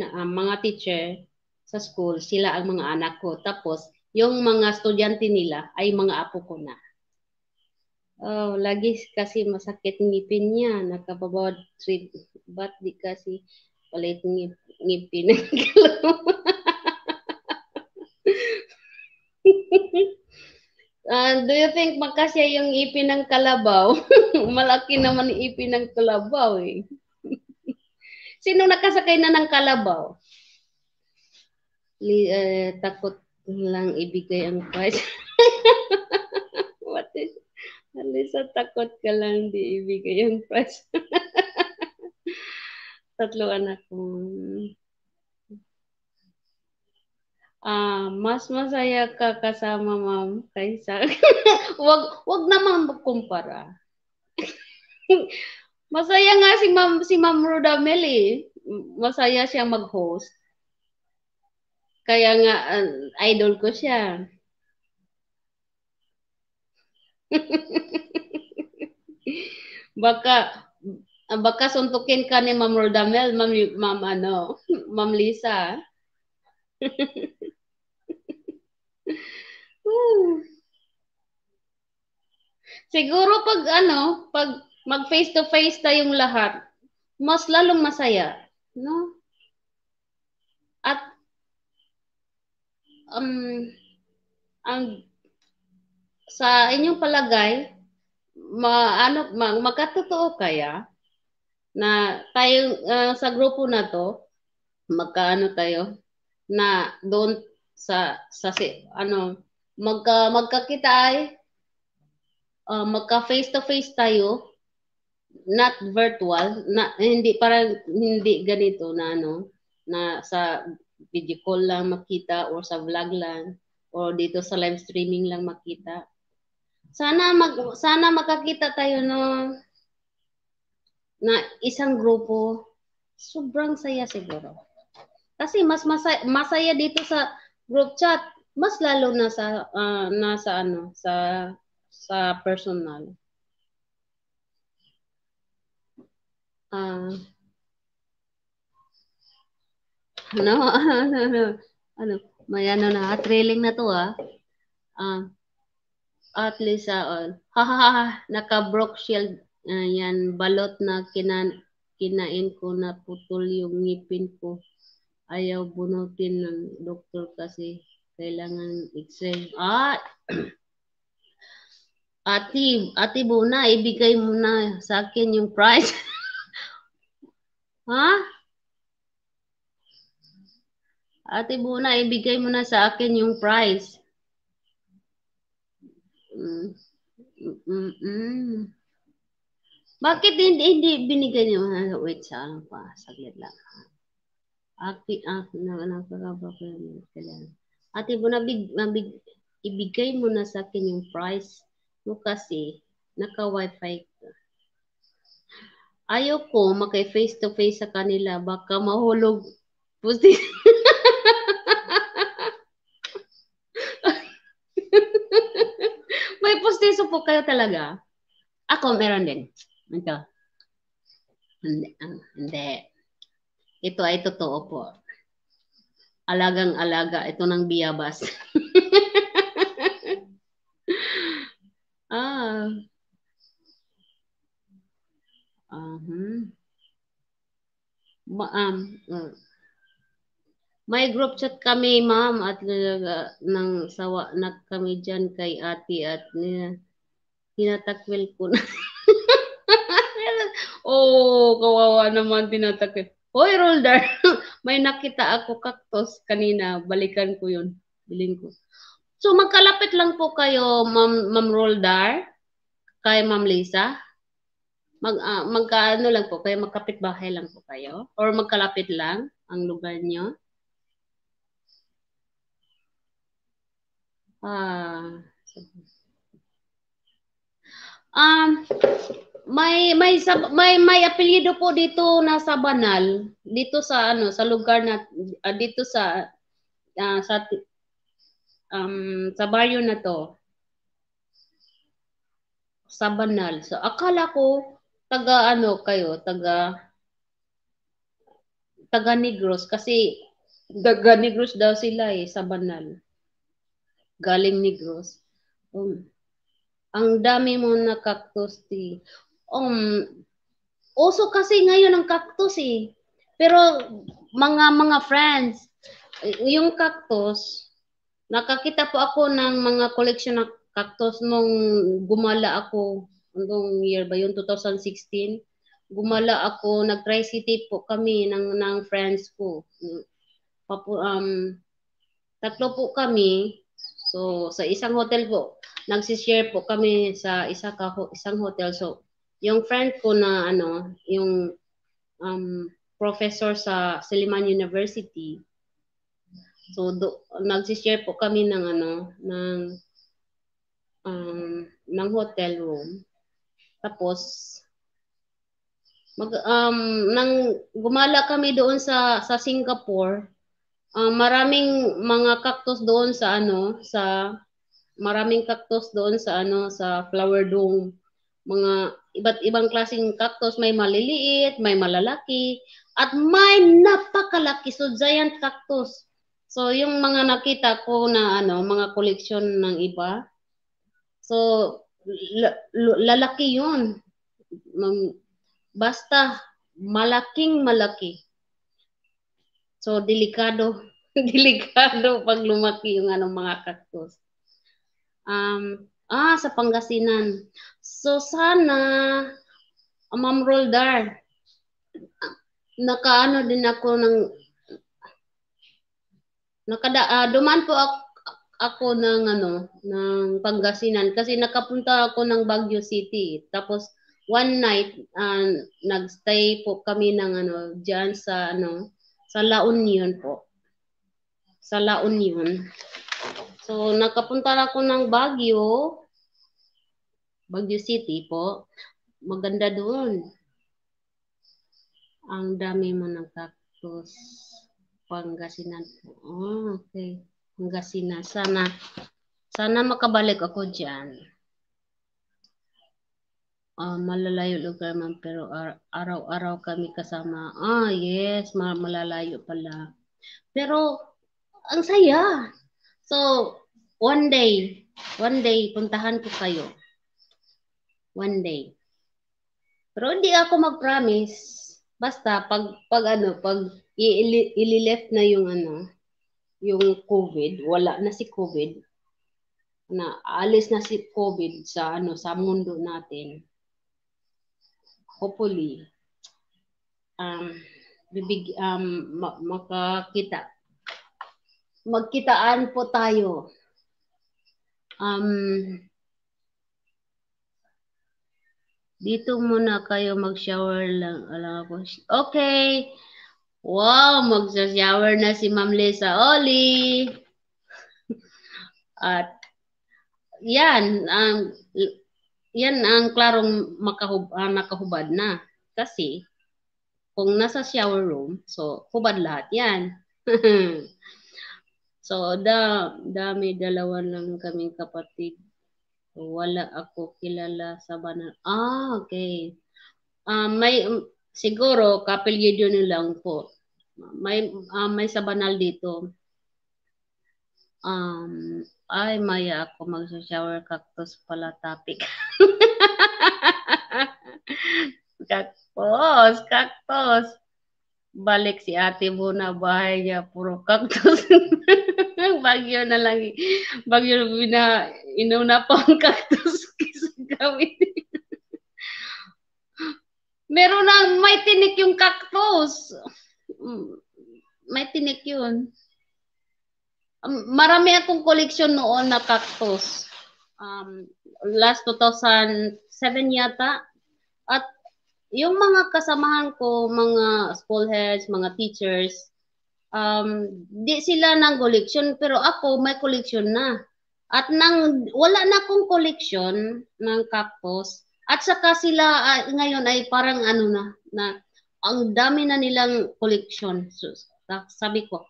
sa school, sila ang mga anak ko. Tapos, yung mga estudyante nila ay mga apo ko na. Lagi kasi masakit ngipin niya, nakababawad trip. Ba't di kasi palit ngipin? Do you think magkasya yung ipin ng kalabaw? Malaki naman yung ipin ng kalabaw eh. Sino nakasakay na ng kalabaw? Takot lang ibigay ang price. What is Alisa, takot ka lang di ibigay ang price. Tatlo anak ko. Mas masaya ka kasama ma'am kaysa wag naman magkumpara. Masaya nga si Ma'am Rodamel eh. Masaya siya mag-host. Kaya nga idol ko siya. Baka suntukin ka ni Ma'am Rodamel, Ma'am Lisa. Siguro pag mag face to face tayong lahat, mas lalong masaya, no? ang sa inyong palagay, magkatotoo kaya na tayo sa grupo na to, magkaano tayo na doon magkakita ay magka face to face tayo, not virtual, na hindi parang hindi ganito na na sa video call lang makita or sa vlog lang or dito sa live streaming lang makita. Sana makakita tayo na isang grupo. Sobrang saya siguro. Kasi mas masaya dito sa group chat, mas lalo na sa personal. May thrilling na to at least naka-broke shield yan, balot na kinain ko na putol yung ngipin ko. Ayaw bunutin ng doktor kasi kailangan x-ray. Ate Buna, ibigay mo na sa akin yung price. Ha? Ate Buna, ibigay mo na sa akin yung price. Bakit hindi binigay niyo? Wait, saglit lang. Ate Buna, ibigay mo na sa akin yung price mo kasi naka-wifi ka. Ayaw ko maki-face to face sa kanila, baka mahulog. Pusti. May pustiso po kayo talaga? Ako, meron din. Ito. Hindi. Ito ay totoo po. Alagang-alaga. Ito ng biyabas. May group chat kami, ma'am, at nang sawa na kami dyan kay ate at tinatakwil ko na. Kawawa naman tinatakwil. Hoy, Roldar, may nakita ako cactus kanina. Balikan ko yun. Bilhin ko. So, magkalapit lang po kayo, Ma'am Roldar, kay Ma'am Lisa. Magkaano lang po kayo, magkapit bahay lang po kayo? Or magkalapit lang ang lugar nyo? May apelyido po dito na sa Banal, dito sa sa lugar na dito sa baryo na to. Sa Banal. So akala ko taga Negros kasi taga Negros daw sila sa Banal. Galing Negros. Ang dami mo na cactus tea. Uso kasi ngayon ang cactus Pero mga friends, yung cactus, nakakita po ako ng mga collection ng cactus nung gumala ako. Anong year ba yun? 2016. Gumala ako, nag-tri-city po kami ng friends ko. Tatlo po kami. So, sa isang hotel po, nagsishare po kami sa isang hotel. So, yung friend ko na yung professor sa Silliman University. So, nagsishare po kami ng ng hotel room. Tapos nang gumala kami doon sa Singapore, maraming mga cactus doon sa sa flower dome. Mga iba't ibang klaseng cactus, may maliliit, may malalaki, at may napakalaki, so giant cactus. So yung mga nakita ko na mga koleksyon ng iba, so lalaki yun. Basta malaking malaki. So delikado. Delikado pag lumaki yung mga cactus. Sa Pangasinan. So sana, Ma'am Roldar, nakaano din ako duman po ako ng Pangasinan kasi nakapunta ako ng Baguio City. Tapos one night nagstay po kami ng diyan sa La Union po. Sa La Union. So nakapunta ako ng Baguio City po. Maganda doon. Ang dami mo ng cactus. Pangasinan po. Oh, okay. Pangasinan. Sana makabalik ako dyan. Malalayo lugar man pero araw-araw kami kasama. Yes, malalayo pala. Pero ang saya. So, one day puntahan ko kayo. One day. Pero hindi ako mag-promise. Basta pag ilileft na yung COVID, wala na si COVID, na alis na si COVID sa mundo natin. Hopefully, magkitaan po tayo. Dito muna kayo mag-shower lang. Alam ko. Okay. Wow, mag-shower na si Ma'am Lisa Oli. At yan ang klarong nakahubad na. Kasi kung nasa shower room, so hubad lahat yan. So dami, dalawa lang kaming kapatid. Wala ako kilala sa banal. Okay. Siguro kapilyo nyo lang po. May sa banal dito. Maya ako mag-shower cactus pala topic. Cactus. Balik si ate mo na bahay niya, puro cactus. Bagyo na lang. Bagyo na inuna pa ang cactus kaysa gawin. Meron na may tinik yung cactus. May tinik yun. Marami akong collection noon na cactus. Last 2007 yata. At yung mga kasamahan ko, mga schoolheads, mga teachers, di sila ng collection, pero ako may collection na. At wala na akong collection ng cactus. At saka sila ngayon ay parang na ang dami na nilang collection. So, sabi ko,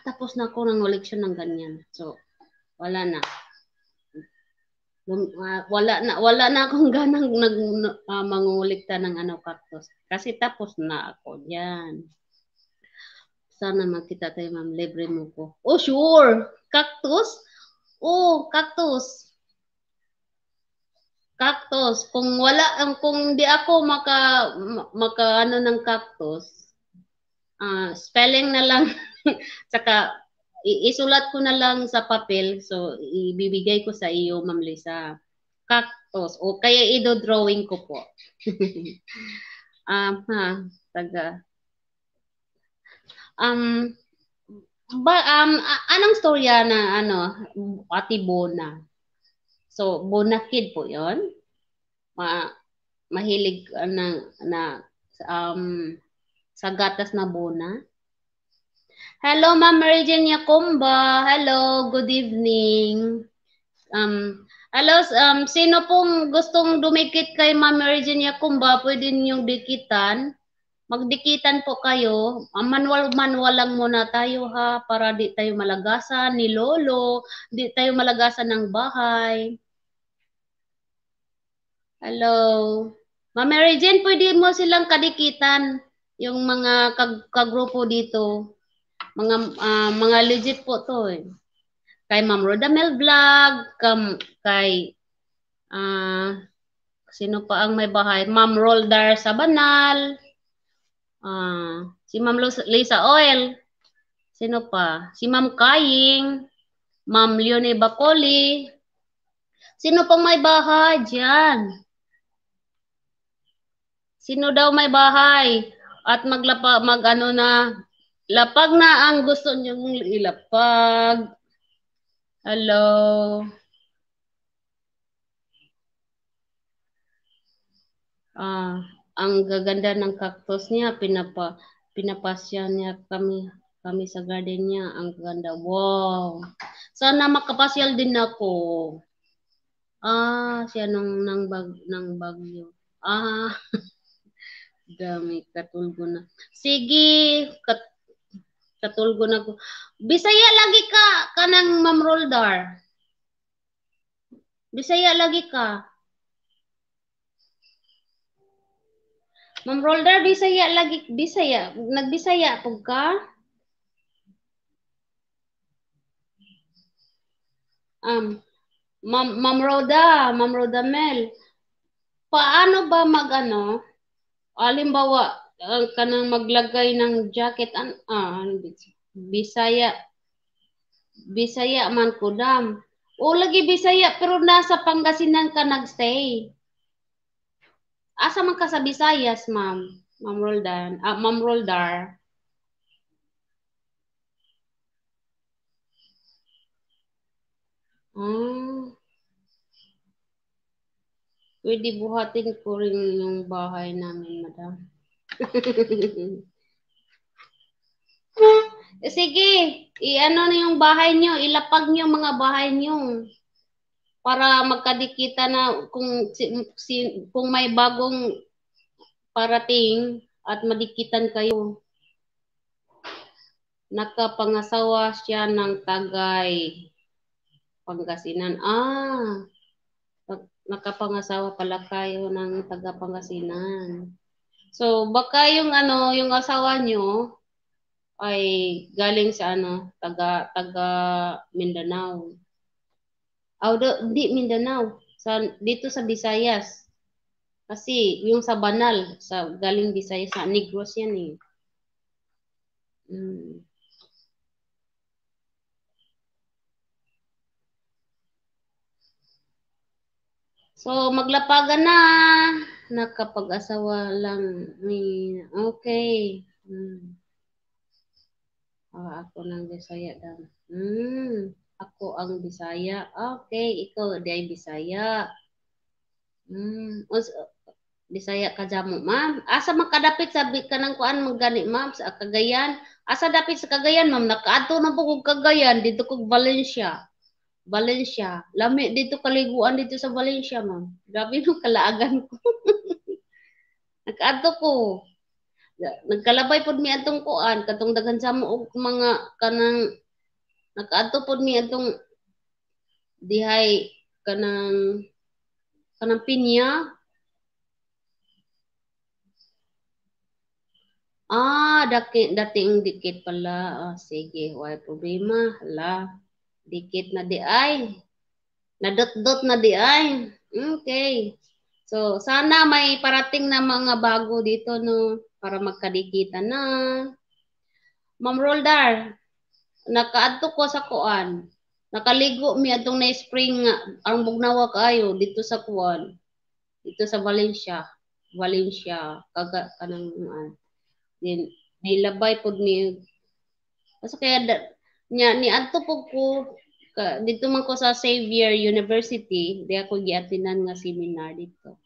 tapos na ako ng collection ng ganyan. So, wala na. Wala na akong ganang mangulikta ng cactus. Kasi tapos na ako diyan. Sana magkita tayo, ma'am. Libre mo ko. Oh, sure. Cactus? Oh, cactus. Cactus. Kung di ako maka ng cactus, spelling na lang. Saka, isulat ko na lang sa papel. So, ibibigay ko sa iyo, Ma'am Lisa. Cactus. O kaya i-drawing ko po. Anong storya na Ate Bona? So, Bona Kid po 'yon. Mahilig sa gatas na Bona. Hello, Ma'am Regine Yakumba. Hello, good evening. Hello, sino pong gustong dumikit kay Ma'am Regine Yakumba, pwede ninyong dikitan. Magdikitan po kayo. Manual lang muna tayo ha, para di tayo malagasan ni Lolo, di tayo malagasan ng bahay. Hello. Ma'am Regine, pwede mo silang kadikitan, yung mga kagrupo dito. Mga legit po to eh. Kay Ma'am Rodamel Vlog, kay sino pa ang may bahay? Ma'am Roldar Sabanal, si Ma'am Lisa Oil, Sino pa? Si Ma'am Kaying, Ma'am Leonie Bacoli. Sino pang may bahay diyan? Sino daw may bahay? At mag-ano na, lapag na ang gusto niyong ilapag. Hello. Ang gaganda ng cactus niya, pinapasya niya kami sa garden niya. Ang ganda. Wow. Sana makapasyal din ako. Siya ng Bagyo. Dami katulgo na. Sige, katulgo na ko. Bisaya lagi ka kanang Ma'am Roldar. Bisaya lagi ka. Ma'am Roldar, Bisaya lagi, Bisaya. Nagbisaya pag ka? Ma'am Roda Mel, paano ba mag-ano? Halimbawa, kanang maglagay ng jacket, Bisaya, Bisaya man ko dam. O lagi Bisaya, pero nasa Pangasinan ka nagstay. Asa man ka sa Visayas, ma'am? Ma'am Roldan, Ma'am Roldar. Pwede buhatin ko rin yung bahay namin, madam. Sige, i-ano na yung bahay nyo, ilapag nyo mga bahay nyo. Para magkadikita na kung may bagong parating at madikitan kayo. Nakapangasawa siya ng Tagay, Pangasinan. Nakapangasawa pala kayo ng taga Pangasinan. So, baka yung yung asawa nyo ay galing sa taga Mindanao. Di Mindanao, dito sa Visayas. Kasi yung sa Banal, galing Visayas, sa Negros yan eh. So, maglapagan na. Nakapag-asawa lang. Okay. Ako ng Bisaya daw. Ako ang Bisaya. Okay, ikaw di ay Bisaya. Bisaya ka jamo, ma'am. Asa makadapit sa kanang kuan magani, ma'am, sa Cagayan? Asa dapit sa Cagayan, ma'am? Nakaadto na po kog Cagayan dito kog Valencia. Lami dito kaliguan dito sa Valencia, ma'am. Grabe no kalaagan ko. Nakaadto ko. Nagkalabay pod mi atong kuan katong daghan sa mo og mga kanang nakaadto pod mi atong dihay kanang pinya. Dating dikit pala. Sige, wala problema. Hala, dikit na di ay. Nadot-dot na di ay. Okay. So, sana may parating na mga bago dito, no? Para magkadikita na. Ma'am Roldar, nakaadto ko sa kuan. Nakaligo mi atong na spring nga ang bugnawa kayo dito sa kuan. Dito sa Valencia. Kanang din nilabay pod mi. Kasi kaya ni adto po ko dito man ko sa Xavier University, di ako giatinan nga seminar dito.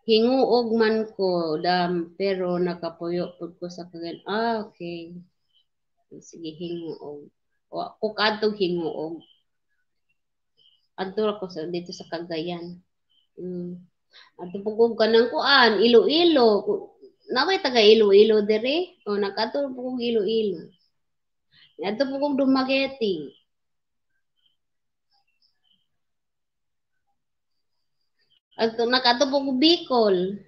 Hinguog man ko dam pero nakapuyo pod ko sa kagan. Okay. Sige, hinguog. Ako kadtong hinguog. Adto ako dito sa Cagayan. Adto po kanang kuan, Iloilo. Naway taga Iloilo dire. Nakato po kong Iloilo. Adto po kong Dumaguete. Nakato po kong Bicol.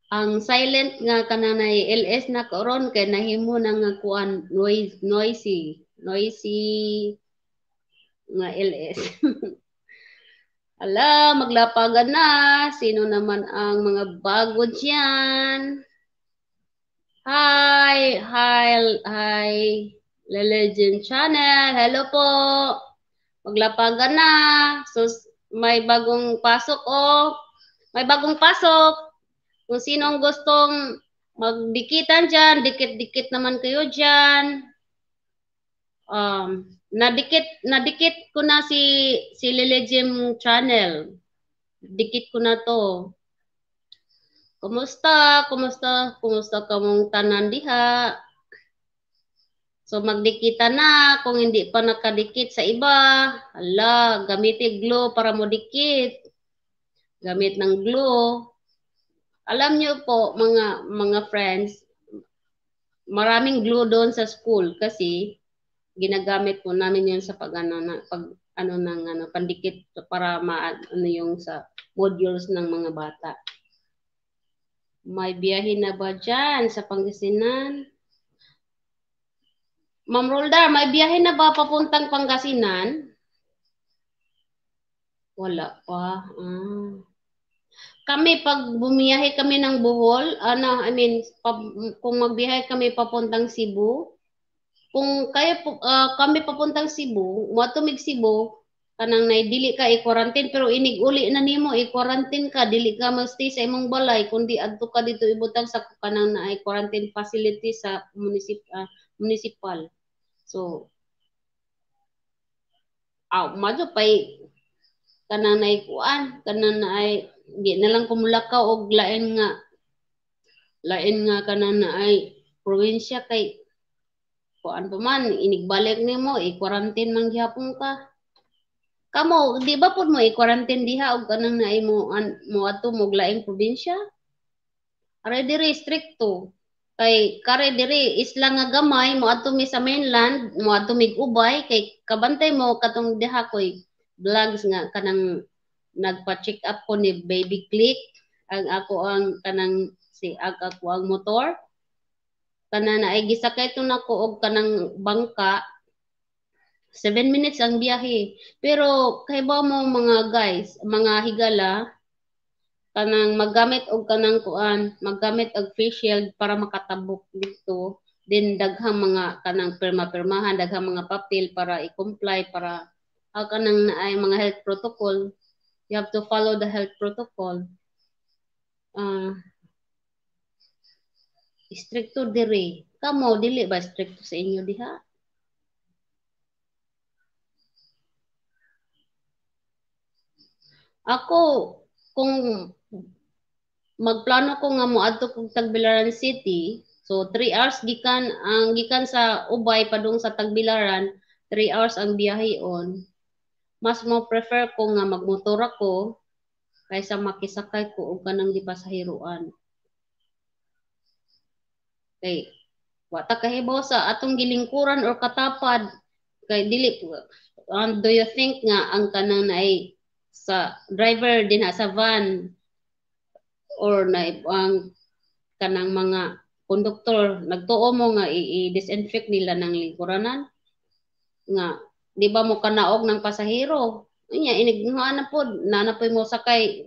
Ang silent nga kananay LS na karon kay nahimo na nga kuan noisy Nga LS. Ala, maglapagan na. Sino naman ang mga bago dyan? Hi, Le Legend Channel. Hello po. Maglapagan na. So, may bagong pasok oh. May bagong pasok. Kung sinong gustong magdikitan dyan, dikit-dikit naman kayo dyan. Nadikit ko na si Lele Jim channel. Dikit ko na to. Kumusta kamong tanan diha? So magdikita na kung hindi pa nakadikit sa iba. Hala, gamitin glue para mo dikit. Gamit ng glue. Alam niyo po mga friends, maraming glue doon sa school kasi ginagamit po namin 'yun sa pandikit para yung sa modules ng mga bata. May biyahe na ba dyan sa Pangasinan? Ma'am Rolda, may biyahe na ba papuntang Pangasinan? Wala pa. Kami, pag bumiyahe kami ng Bohol, kung magbiyahe kami papuntang Cebu, kung kami papuntang Cebu, matumig Cebu, kanang dili ka i-quarantine pero inig-uli na nimo i-quarantine ka, dili ka magstay sa imong balay kundi adto ka dito ibutang sa kanang na quarantine facility sa municipal. So madyo pay kanang naikuan, kanang naay di na lang kumulakaw og lain nga kanang naay probinsya kay kuan pa man inigbalik nimo i-quarantine man gyapon ka. Kamo, di ba po mo i-quarantine diha o kanang na mo ato mo laing probinsya? Are diri stricto. Kay kare diri isla nga gamay mo ato mi sa mainland, mo ato mig ubay kay kabantay mo katong diha koy vlogs nga kanang nagpa-check up ko ni Baby Click ang ako ang kanang ako ang motor. Kanang naay gisakay to nako og kanang bangka 7 minutes ang biyahe. Pero kay ba mo mga guys, mga higala, kanang maggamit og face shield para makatabok dito. Then daghang mga kanang pirma-pirmahan, daghang mga papel para i-comply para kanang ay mga health protocol. You have to follow the health protocol. Stricto diri. Kamo dili ba stricto sa inyo diha? Ako, kung magplano ko nga moadto kog Tagbilaran City, so 3 hours gikan sa Ubay padung sa Tagbilaran, 3 hours ang biyahon. Mas mo prefer ko nga magmotor ako kaysa makisakay ko og kanang di pasahiruan. Kay wata kahibaw sa atong gilingkuran or katapad kay dili do you think nga ang kanang naay sa driver din sa van or na ang kanang mga konduktor nagtuo mo nga i-disinfect nila ng lingkuranan nga di ba mo kanaog ng pasahero unya inignuhan na pod nanapoy mo sakay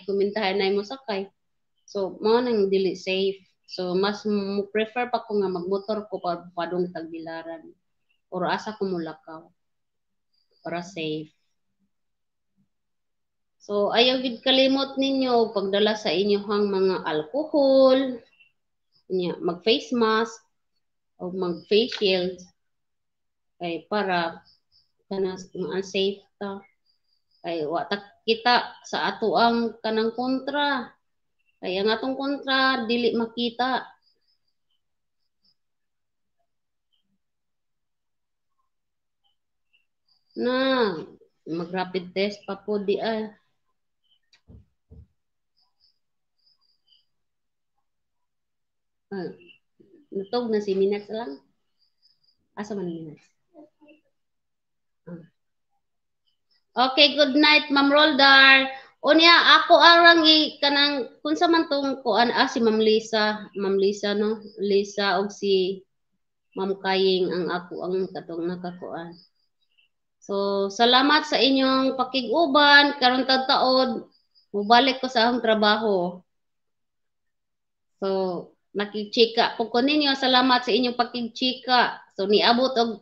kumintahan na mo sakay so mo nang dili safe so mas mo prefer pa ko nga magmotor ko padung Tagbilaran or asa ko mulakaw para safe. So, ayaw gid kalimot ninyo pagdala sa inyong mga alcohol, mag-face mask, o mag-face shield, kay para kanas unsafe ta. Kay wata kita sa ato ang kanang kontra. Kay ang atong kontra, dili makita. Na, mag-rapid test pa po di ay. Natog na si Minas lang. Asa man Minas? Okay, good night, Ma'am Roldar. Unya, ako arang kanang kung sa man tong kuan si Ma'am Lisa no, Lisa og si Ma'am Kaying ang ako ang katong nakakuan. So, salamat sa inyong pakiguban karon taon mubalik ko sa akong trabaho. So, nakichika po ko ninyo. Salamat sa inyong pakigchika. So, niabot og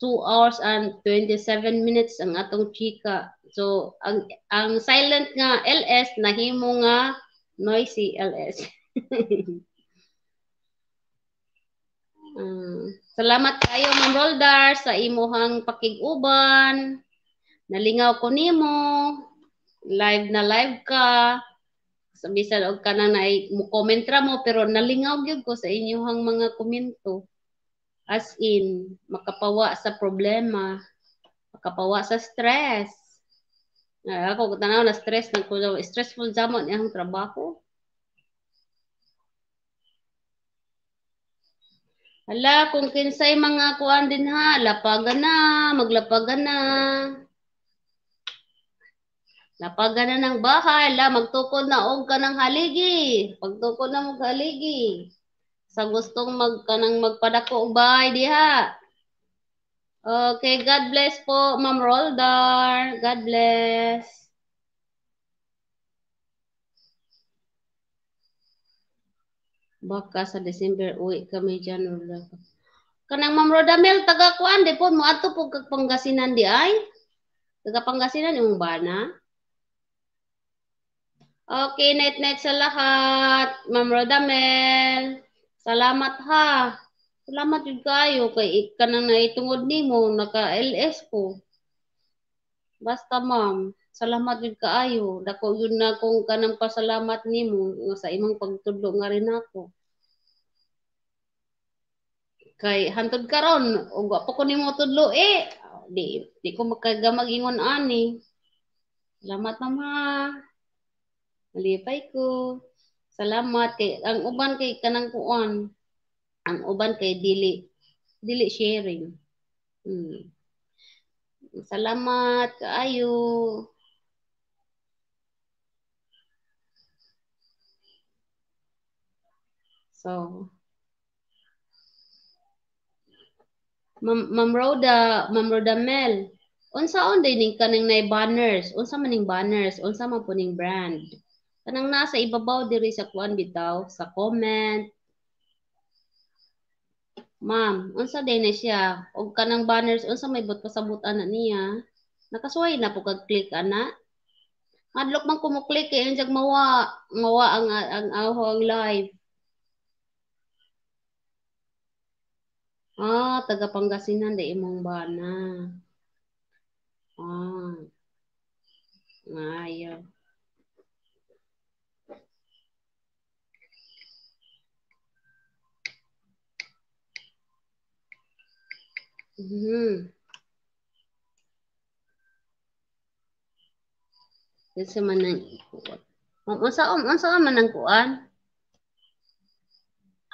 2 hours and 27 minutes ang atong chika. So, ang silent nga LS nahimo nga noisy LS. Salamat kayo, Ma'am Roldar, sa imuhang pakiguban. Nalingaw ko nimo. Live na live ka. Sa bisan og kanang mo comment ra mo pero nalingaw gyud ko sa inyong mga komento. As in, makapawa sa problema, makapawa sa stress. Ako tanaw na stress na ko stressful zamon ang trabaho. Hala, kung kinsay mga kuan din ha, lapagan na, maglapagan na. Lapagan na ng bahay, magtukod na og kanang haligi. Pagtukod na mo haligi. Sa gustong kanang magpadako og bahay diha. Okay, God bless po, Ma'am Roldar. God bless. Baka sa December uwi kami dyan. Kanang Ma'am Rodamel, taga kuan, di po, mo ato po kag Pangasinan di ay? Taga Pangasinan yung bana? Okay, net sa lahat. Ma'am Rodamel, salamat ha. Salamat yun kayo, kay kanang naitungod nimo, naka-LS ko. Basta ma'am, salamat yun kaayo. Dako yun na kung kanang pasalamat nimo sa imong pagtudlo nga rin ako. Kay hantod karon ug wa pa ko nimo tudlo di ko makagamag ingon ani. Salamat mama. Malipay ko. Salamat kay ang uban kay kanang kuan. Ang uban kay dili sharing. Salamat kaayo. So, Ma'am Rhoda Mel, unsaon din ning kaning nay banners? Unsa man ning banners? Unsa man po ning brand? Kanang nasa ibabaw diri sa kuan bitaw sa comment. Ma'am, unsa din na siya? Og kanang banners unsa may but pasabot-an na niya? Nakasuway na po kag click ana. Madlok man ko mo click kay unjag mawa ang ahong live. Taga Pangasinan di imong bana. Ayaw. Kasi man nang unsa man nang kuan?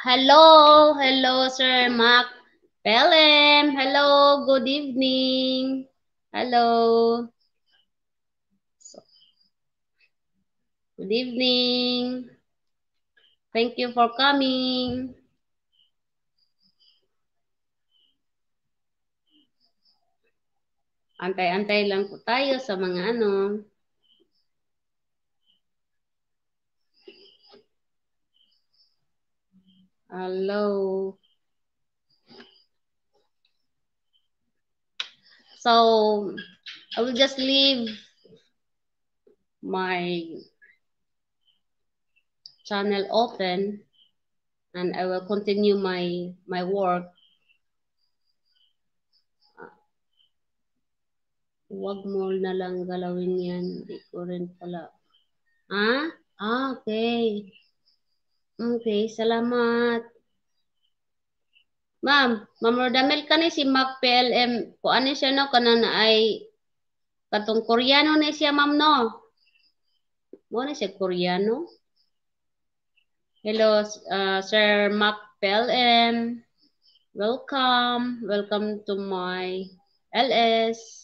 Hello, Sir Mac Pelem. Hello, good evening. Hello. Good evening. Thank you for coming. Antay-antay lang po tayo sa mga ano. Hello. So, I will just leave my channel open and I will continue my work. Huwag mo na lang galawin yan. Hindi ko rin pala. Okay. Okay, salamat. Ma'am Rodamel ka ni si Mac PLM. Kung ano siya no, kanan ay katong Koreano na siya ma'am no? Mo na siya Koreano? Hello, Sir Mac PLM. Welcome. Welcome to my LS.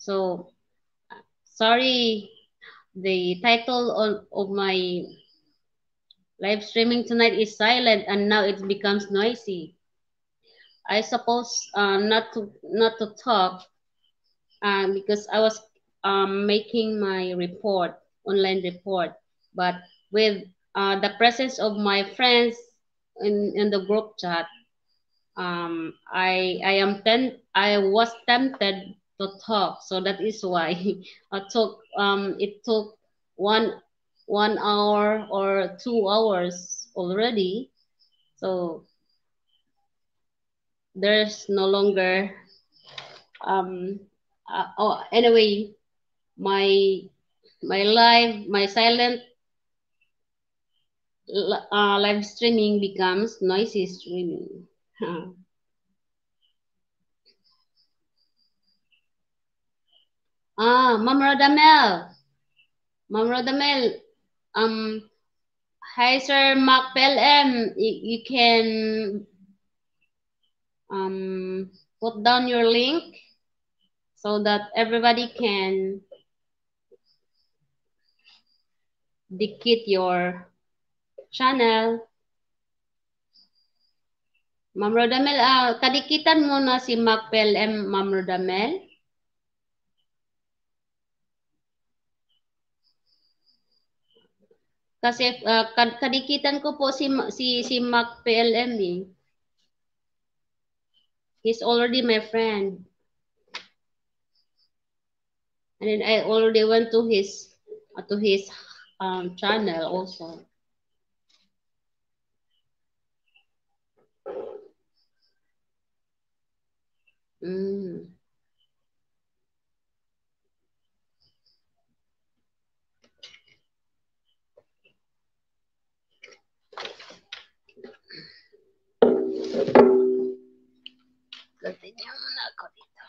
So, sorry, the title of my live streaming tonight is silent and now it becomes noisy. I suppose not to talk because I was making my report, online report. But with the presence of my friends in the group chat, I was tempted to talk. So that is why it took one 1 hour or 2 hours already. So there's no longer anyway, my my silent live streaming becomes noisy streaming. Ma'am Rodamel, Ma'am Rodamel, um hi Sir Mac PLM, you can put down your link so that everybody can dikit your channel. Ma'am Rodamel, kadikitan mo na si Mac PLM, Ma'am Rodamel. Kasi kadikitan ko po si Mac PLM eh. He's already my friend. And then I already went to his channel also. Mm. Continue muna ako dito.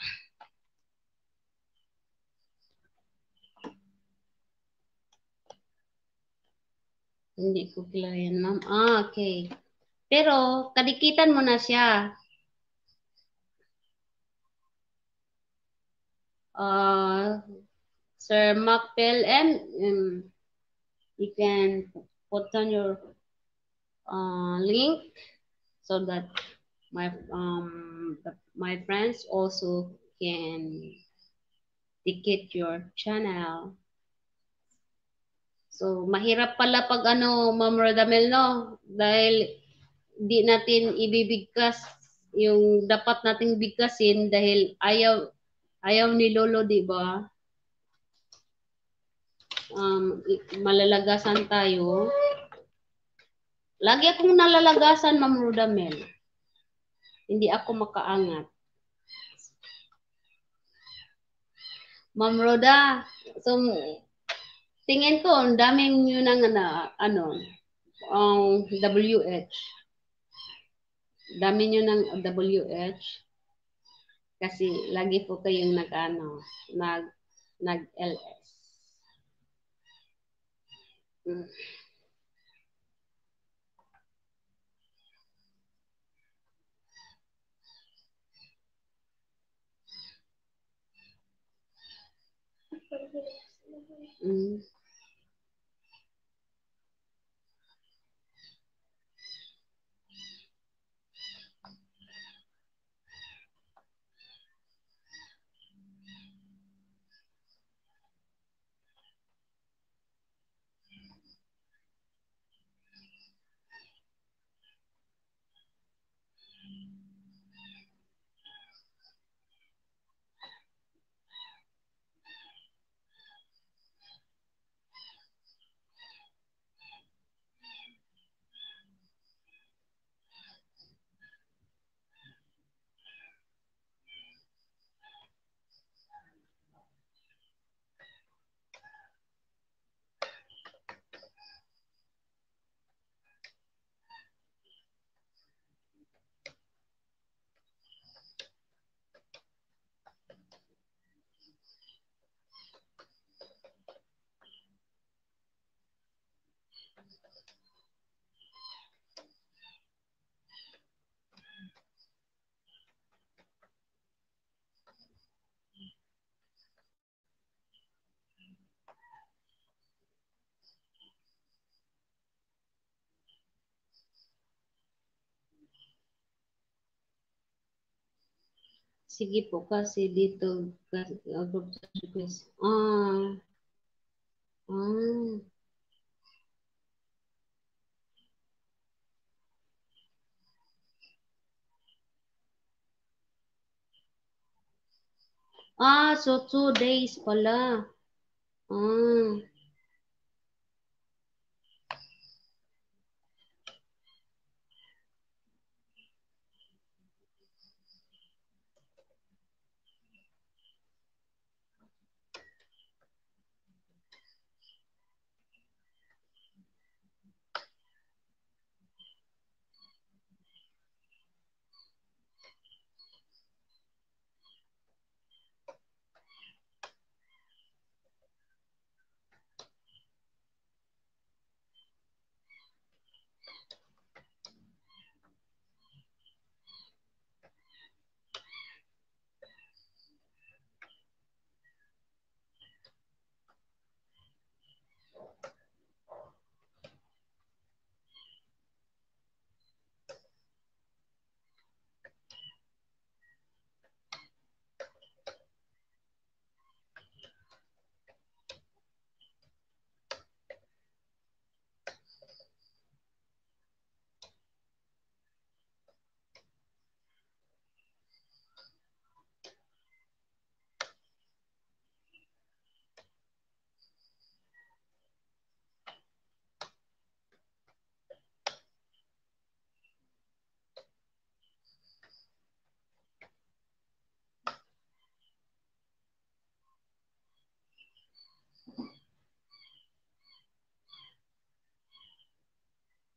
Hindi ko kilala yan, ma'am. Okay. Pero, kadikitan mo na siya. Sir Mac PLM, you can put on your link so that my friends also can dikit your channel. So, mahirap pala pag Ma'am Rodamel, no? Dahil di natin ibibigkas yung dapat nating bigkasin dahil ayaw ni Lolo, di ba? Malalagasan tayo. Lagi akong nalalagasan, Ma'am Rodamel. Hindi ako makaangat. Ma'am Roda, so tingin ko, ang daming yun ng WH. Dami nyo ng WH. Kasi lagi po kayong nag-LS. Mm. Mm. Sige po kasi dito group request. Ah. So 2 days pala. Ah.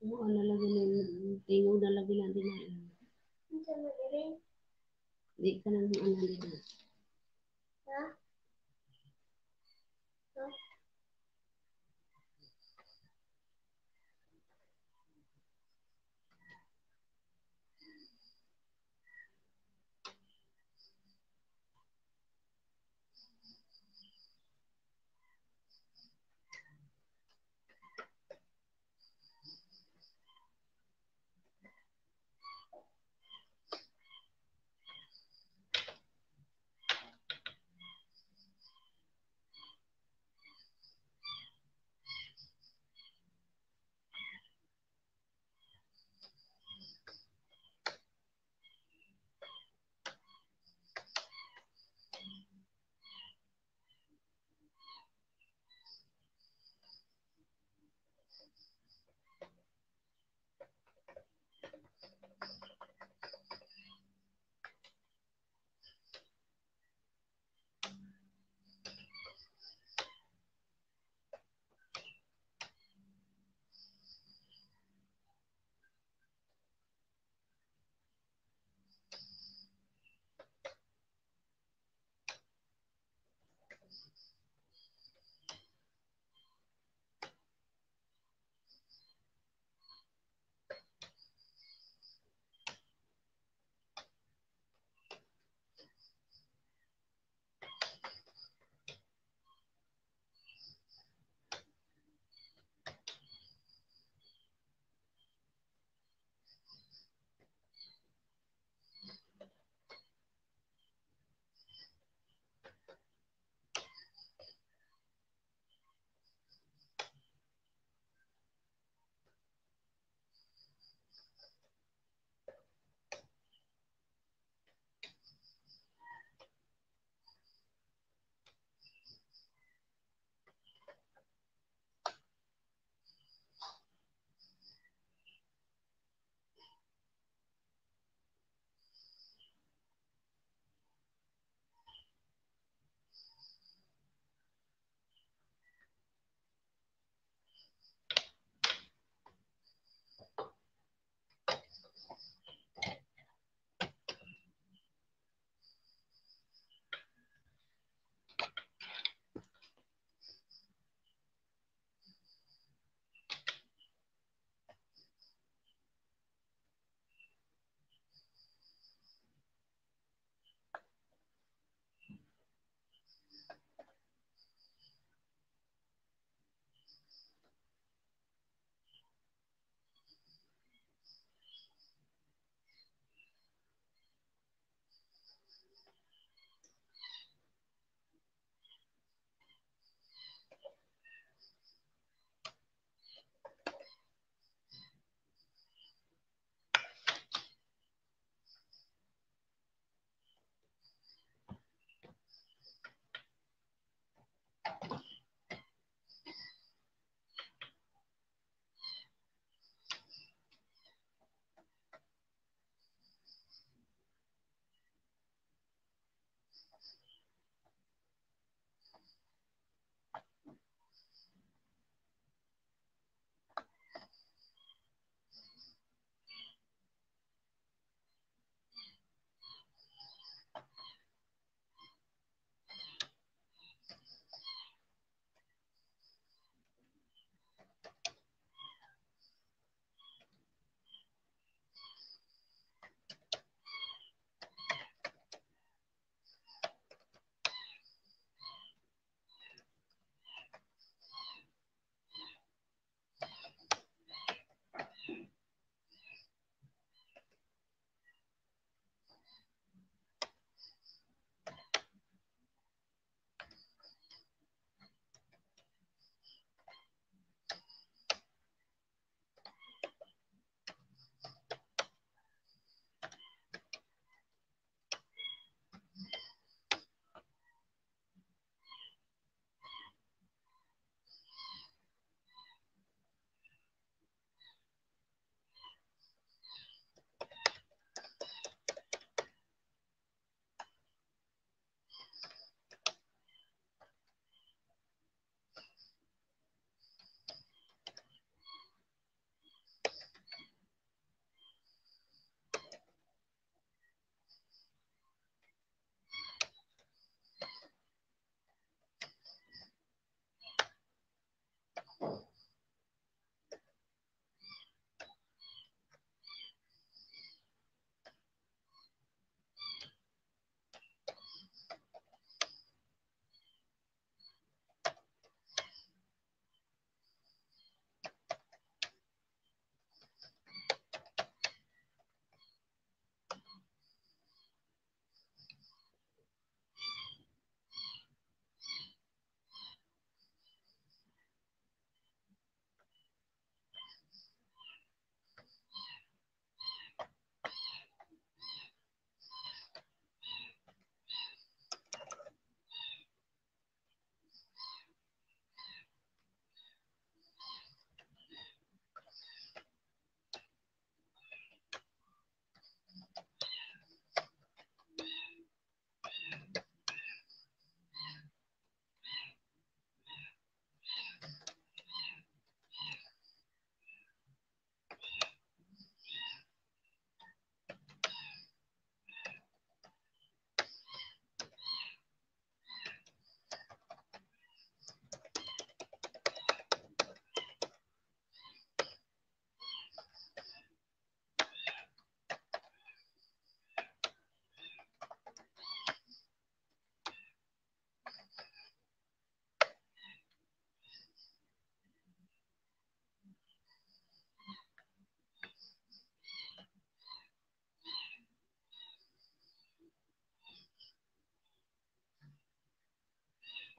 Ano lagi na tingog na lagi na din na. Di ka na ano din.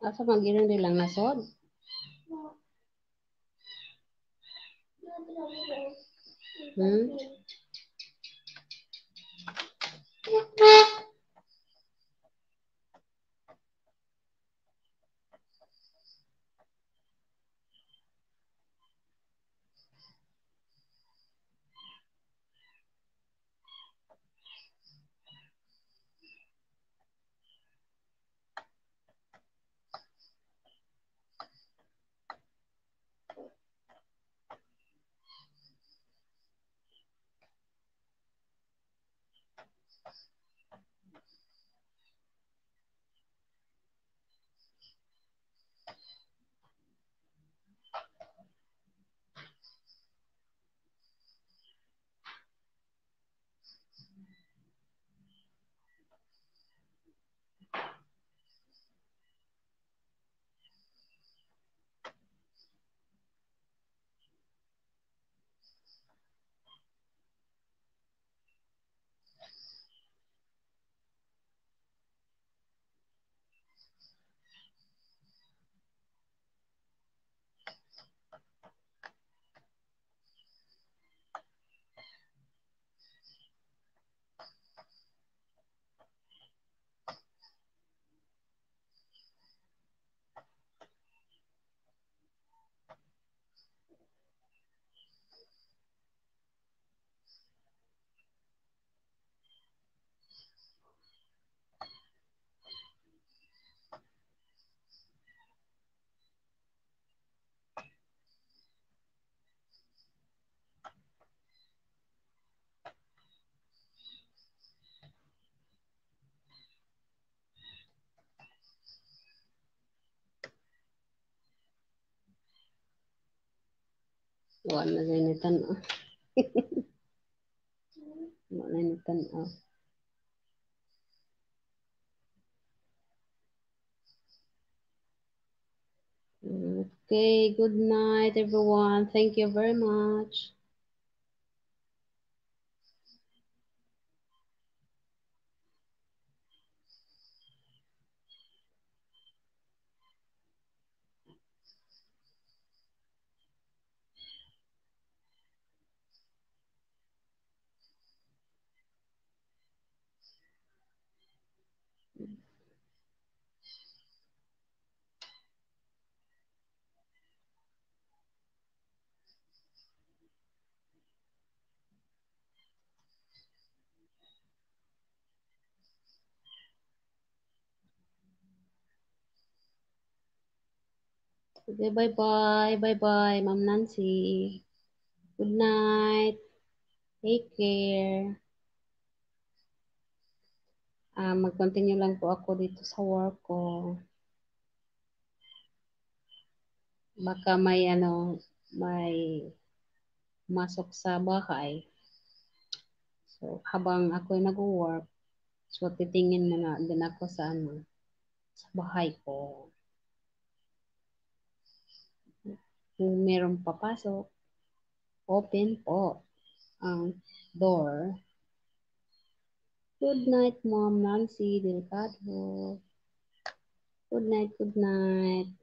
Asa magiron nilang nasod? Hmm? Wala na ni tan-aw. Wala ni tan-aw. Okay, good night everyone. Thank you very much. Okay, bye-bye. Bye-bye, Ma'am Nancy. Good night. Take care. Mag-continue lang po ako dito sa work ko. Baka may masok sa bahay. So, habang ako'y nag-work, so titingin na din ako sa bahay ko. Kung merong papasok, open po ang door. Good night, Mom Nancy Delgado. Good night, good night.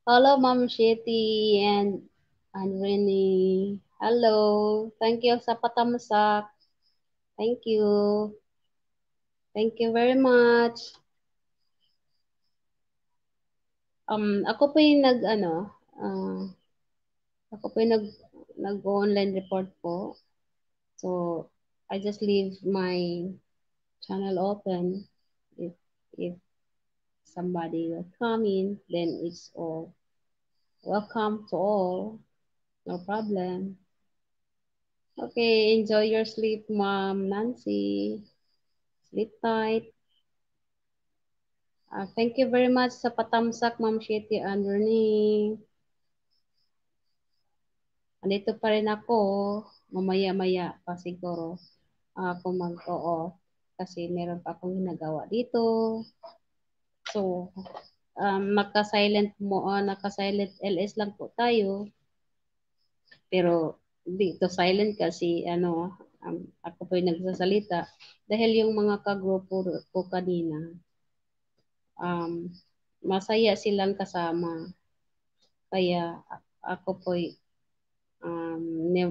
Hello, Ma'am Shetty and Rennie. Hello. Thank you sa patamsak. Thank you. Thank you very much. Ako po yung ako po yung nag-online report po. So, I just leave my channel open. If somebody will come in, then it's all welcome to all. No problem. Okay, enjoy your sleep, Mom Nancy. Sleep tight. Thank you very much sa patamsak, Ma'am Shetty and Renee. Andito pa rin ako, mamaya-maya pa siguro ako mag-off kasi meron pa akong ginagawa dito. So, naka-silent LS lang po tayo. Pero dito silent kasi ako po yung nagsasalita dahil yung mga kagrupo ko kanina um, masaya silang kasama. Kaya ako po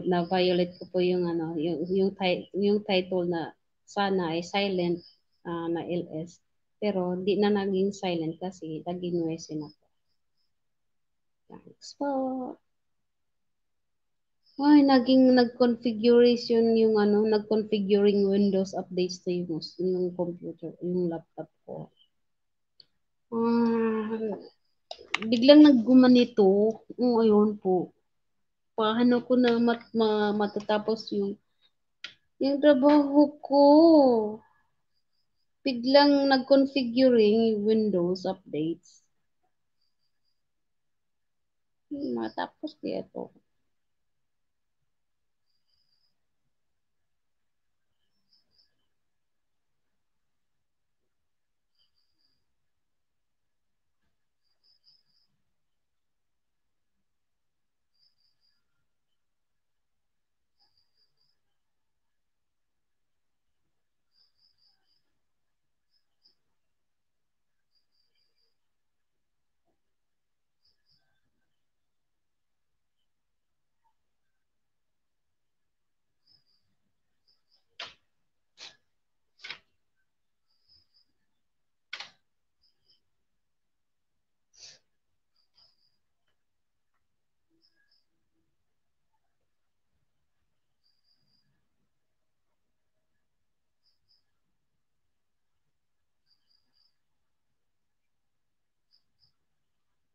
na-violate ko po yung yung title na sana ay silent na LS. Pero di na naging silent kasi naging noisy na po. Thanks po. Ay, nag-configuration yung nag-configuring Windows updates to yung computer, yung laptop ko. Ah, biglang naggumanito. Ayun po. Paano ko na matatapos yung trabaho ko? Biglang nag-configuring Windows updates. Matapos kaya to.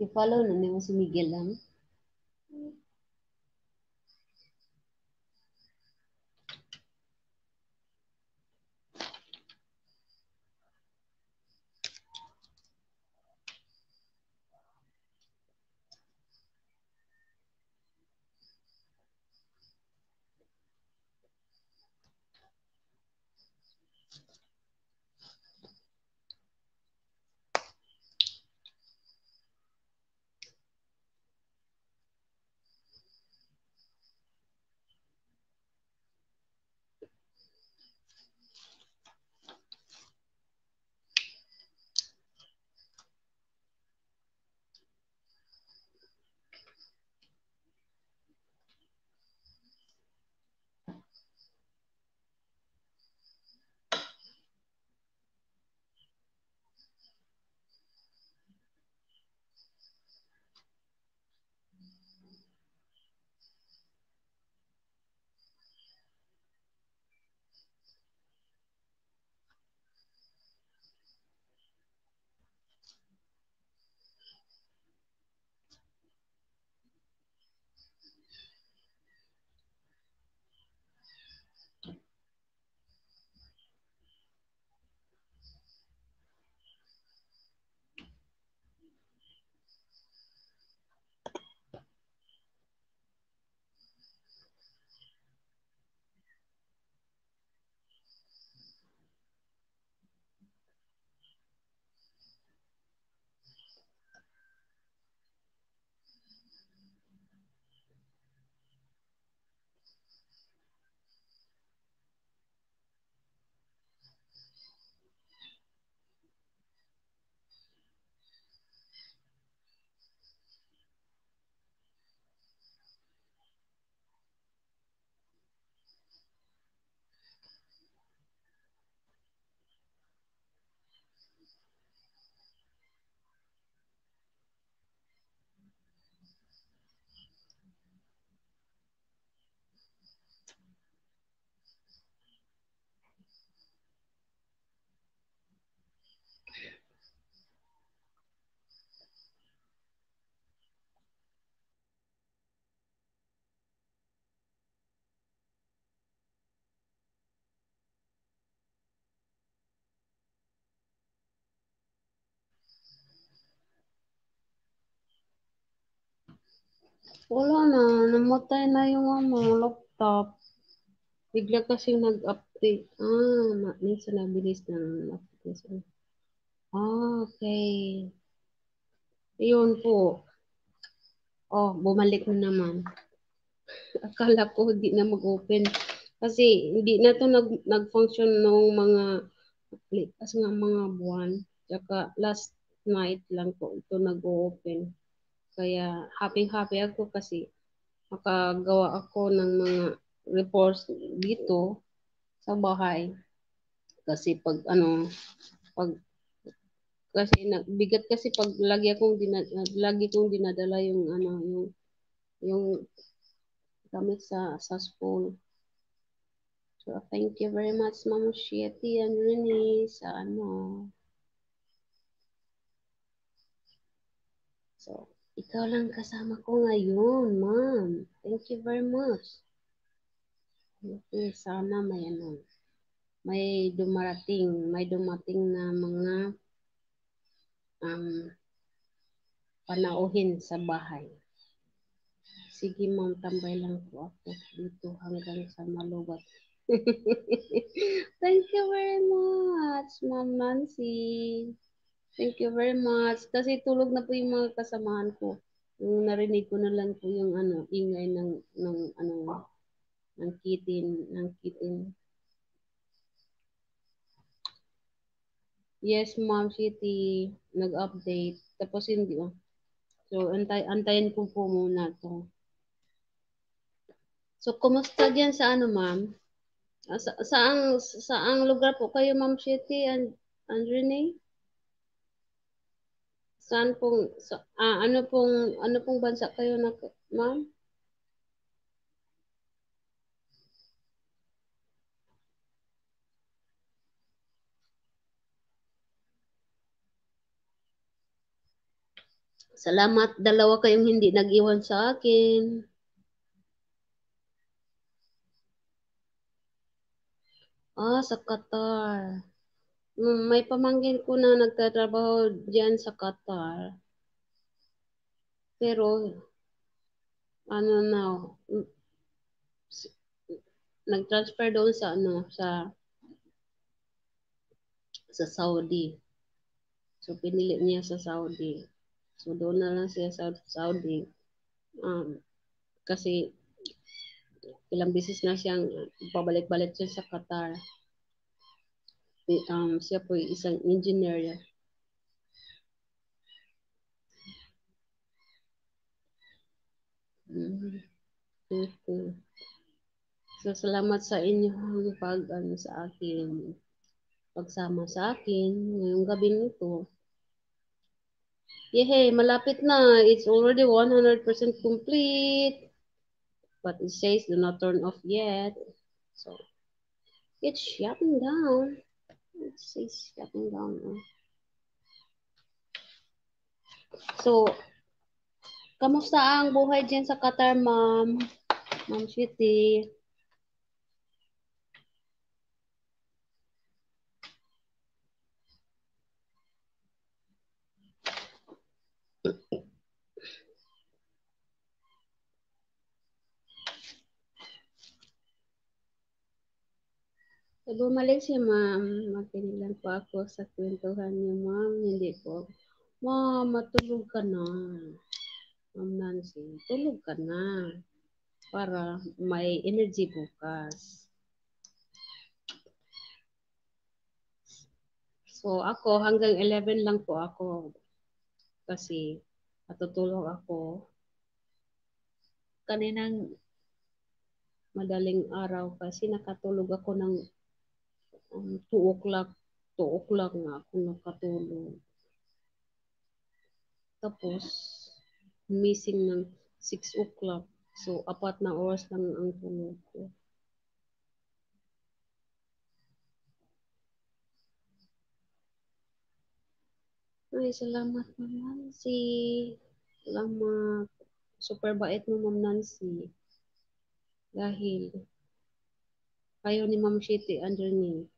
I-follow na niyo si Miguel lang. Wala na, namatay na yung ano, laptop. Bigla kasing nag-update. Minsan nabilis na ng application. Okay. Yun po. Oh, bumalik na naman. Akala ko hindi na mag-open. Kasi hindi na to nag-function nung mga as nga mga buwan. Tsaka last night lang po ito nag-open. Kaya happy-happy ako kasi makagawa ako ng mga reports dito sa bahay. Kasi pag ano, pag kasi bigat kasi pag lagi kong dinadala yung ano, yung gamit sa school. So thank you very much Ma'am Shiety and Renee sa ano. So ikaw lang kasama ko ngayon, ma'am. Thank you very much. Okay, sana may ano, may dumating na mga um, panauhin sa bahay. Sige ma'am, tambay lang po ako dito hanggang sa malubat. Thank you very much, Ma'am Nancy. Thank you very much. Kasi tulog na po yung mga kasamahan ko. Yung narinig ko na lang po yung ano, ingay ng ano, ng kitin. Yes, Ma'am City, nag-update. Tapos hindi, oh. So, antayin ko po muna to. So, kumusta diyan sa ano, ma'am? Saang lugar po kayo, Ma'am City and Renee? Saan pong, ano pong bansa kayo na, ma'am? Salamat, dalawa kayong hindi nag-iwan sa akin. Sa Qatar. May pamangkin ko na nagtatrabaho diyan sa Qatar. Pero, ano na, nag-transfer doon sa ano, sa Saudi. So, pinili niya sa Saudi. So, doon na lang siya sa Saudi. Um, kasi ilang beses na siyang pabalik-balik siya sa Qatar. Siya po isang engineer. Okay. So, salamat sa inyong sa akin, pagsama sa akin ngayong gabi nito. Yehey, malapit na. It's already 100% complete. But it says do not turn off yet. So, it's shutting down. It says shutting down. So, kamusta ang buhay dyan sa Qatar, ma'am? Ma'am Shitty. So, bumalik si ma'am. Magpinilan po ako sa kwentuhan niyo, ma'am. Hindi po. Ma'am, matulog ka na. Ma'am Nancy, tulog ka na. Para may energy bukas. So, ako, hanggang 11 lang po ako. Kasi, matutulog ako. Kaninang madaling araw kasi nakatulog ako ng 2 o'clock. 2 o'clock nga ako nakatulog. Tapos, missing ng 6 o'clock. So, 4 na oras lang ang tulog ko. Ay, salamat, Ma'am Nancy. Salamat. Super bait mo, Ma'am Nancy. Dahil kayo ni Ma'am Shitty underneath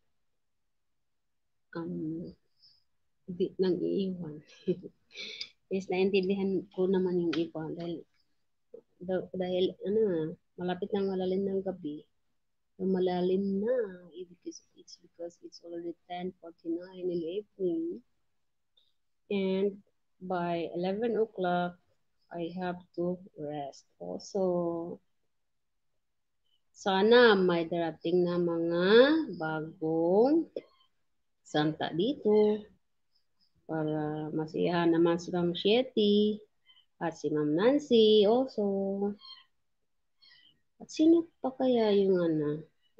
di nang iiwan. Yes, naintindihan ko naman yung iba dahil Dahil ano, malapit ng malalim ng gabi. Malalim na. It's because it's already 10:49 in the evening. And by 11 o'clock, I have to rest. Also, sana may darating na mga bagong santa dito para masiyahan naman si Ma'am Shetty at si Ma'am Nancy also. At sino pa kaya yung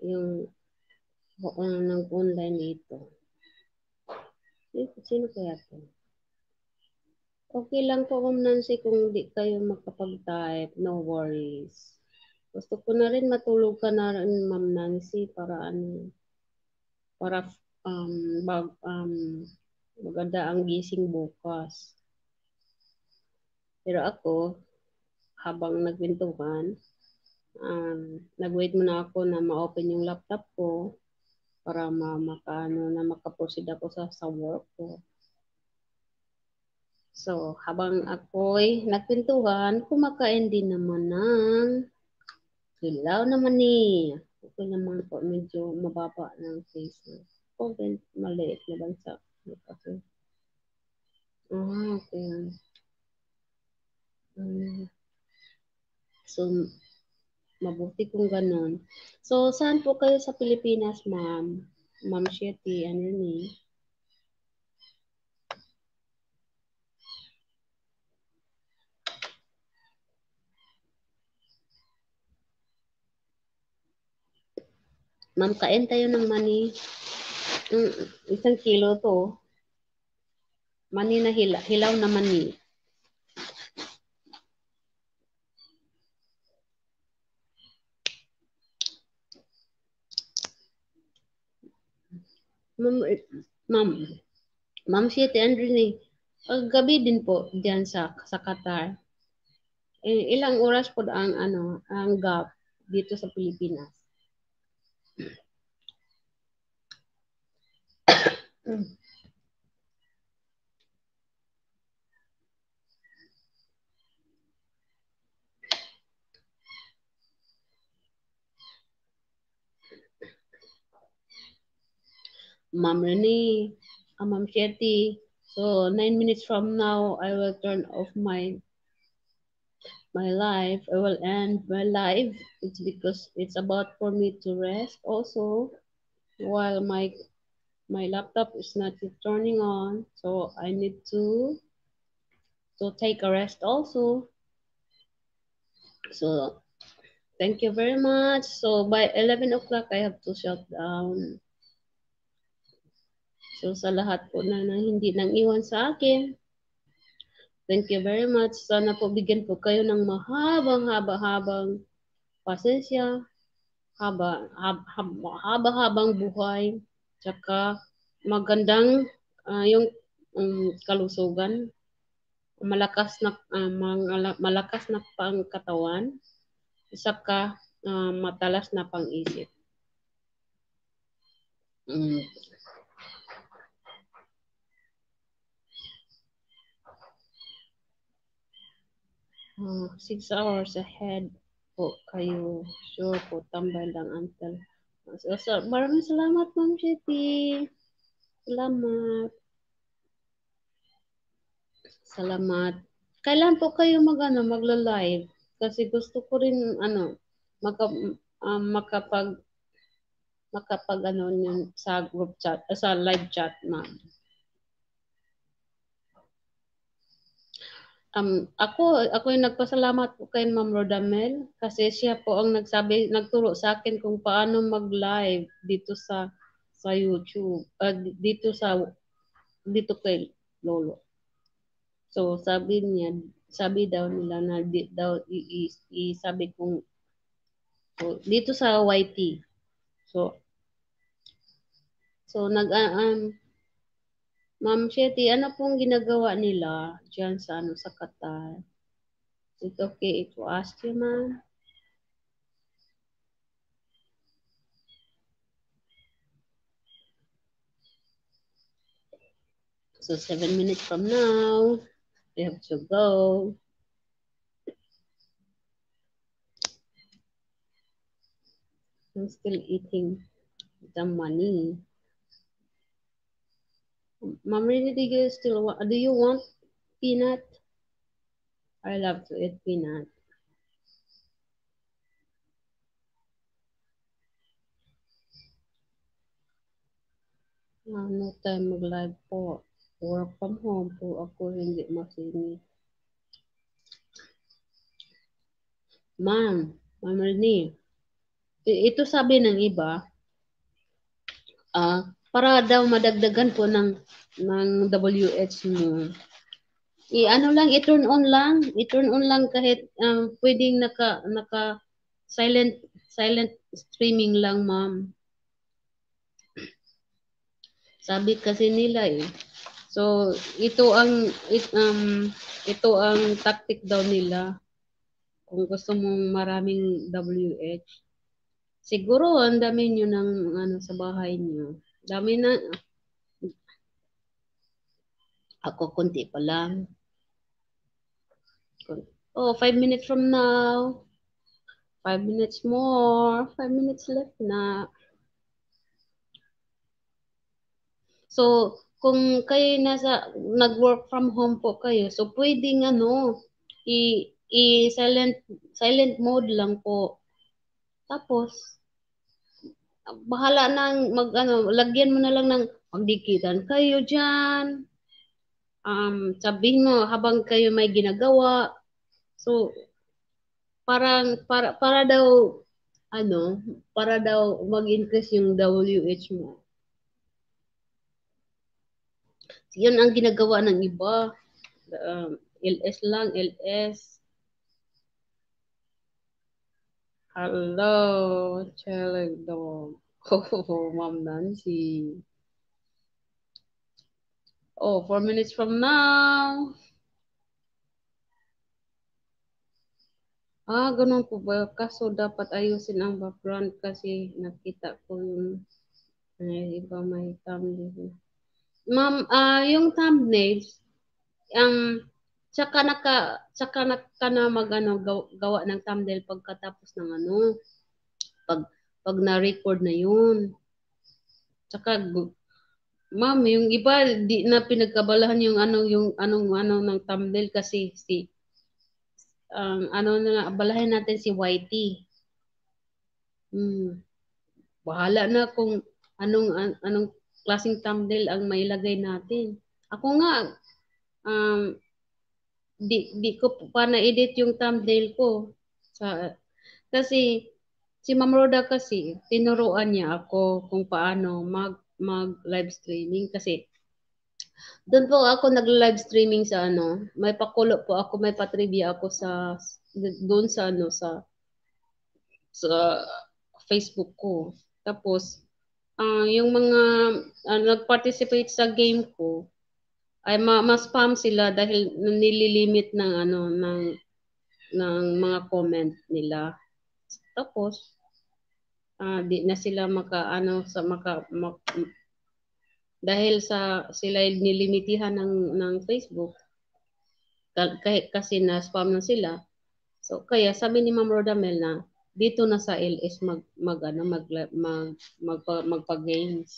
yung nag-online dito? Sino kaya to? Okay lang po, Ma'am Nancy, kung di kayo makapag-type, no worries. Gusto ko na rin matulog ka na rin, Ma'am Nancy, para um, maganda ang gising bukas. Pero ako, habang nagpintuhan, nag-wait muna ako na ma-open yung laptop ko para makaproceed ako sa work ko. So, habang ako'y nagpintuhan, kumakain din naman ng hilaw naman eh. Okay naman po, medyo mababa ng face. Okay, maliit na bansa. Okay. Okay. So, mabuti kung ganun. So, saan po kayo sa Pilipinas, ma'am? Ma'am Shetty, ano ni? Ma'am, kain tayo ng mani. Isang kilo to. Mani na hilaw na mani. Ma'am, Ma'am Shetty, ano ni? Gabi din po diyan sa Qatar. Ilang oras po ang gap dito sa Pilipinas? Ma'am Renee, Ma'am Shetty. So 9 minutes from now, I will turn off my life. I will end my life. It's because it's about for me to rest also while my laptop is not yet turning on. So I need to take a rest also. So thank you very much. So by 11 o'clock, I have to shut down. So sa lahat po na hindi nang iwan sa akin, thank you very much. Sana po bigyan po kayo ng mahaba-habang pasensya, haba-habang buhay, tsaka magandang yung kalusugan, malakas na pangkatawan, saka matalas na pang-isip. Mm. 6 hours ahead po kayo. Sure po, tambay lang until. So, maraming salamat, Ma'am Shetty. Salamat. Salamat. Kailan po kayo magla-live? Kasi gusto ko rin makapag yun sa group chat, sa live chat, ma'am. Ako yung nagpasalamat po kay Ma'am Rodamel kasi siya po ang nagturo sa akin kung paano mag-live dito sa YouTube, dito kay Lolo. So sabi daw nila na sabi kong dito sa YT. So Ma'am Shetty, ano pong ginagawa nila diyan sa Qatar? Is it okay to ask you, ma'am? So 7 minutes from now, we have to go. I'm still eating the money. Mom, really, do you still want? Do you want peanut? I love to eat peanut. No time mag-live po. Work from home po ako, hindi masingit. Ma'am, Ma'am Rene, ito sabi ng iba, para daw madagdagan po ng WH mo. I-ano lang, i-turn on lang. I-turn on lang kahit pwedeng naka silent streaming lang, ma'am. Sabi kasi nila eh. So, ito ang tactic daw nila kung gusto mong maraming WH. Siguro ang dami nyo ng ano sa bahay nyo. Dami na ako konti pa lang. Oh, 5 minutes from now. 5 minutes more. 5 minutes left na. So, kung kayo nag-work from home po kayo, so pwedeng silent mode lang po. Tapos, bahala nang lagyan mo na lang ng magdikitan kayo dyan. Sabihin mo habang kayo may ginagawa. So, para daw, para daw mag-increase yung WH mo. Yun ang ginagawa ng iba. LS lang, LS. Hello, chilling dog. Oh, Ma'am Nancy. Oh, 4 minutes from now. Ganun po ba? Kaso dapat ayusin ang background kasi nakita ko yung iba may thumbnail. Ma'am, yung thumbnails, tsaka naka na gawa ng thumbnail pagkatapos ng pag pag na-record na yun. Tsaka ma'am, yung iba di na pinagkabalahan yung anong ng thumbnail kasi balahin natin si Whitey. Bahala na kung anong klaseng thumbnail ang mailagay natin. Ako nga di ko pa na-edit yung thumbnail ko kasi si Ma'am Roda kasi tinuruan niya ako kung paano mag live streaming kasi doon po ako nag-live streaming sa may pakulo po ako, may patrivia ako doon sa Facebook ko. Tapos yung mga nag-participate sa game ko ay ma-spam sila dahil nililimit ng mga comment nila. Tapos di na sila dahil sila nilimitihan ng Facebook kasi na spam na sila. So kaya sabi ni Ma'am Rodamel na dito na sa LS magpa-games.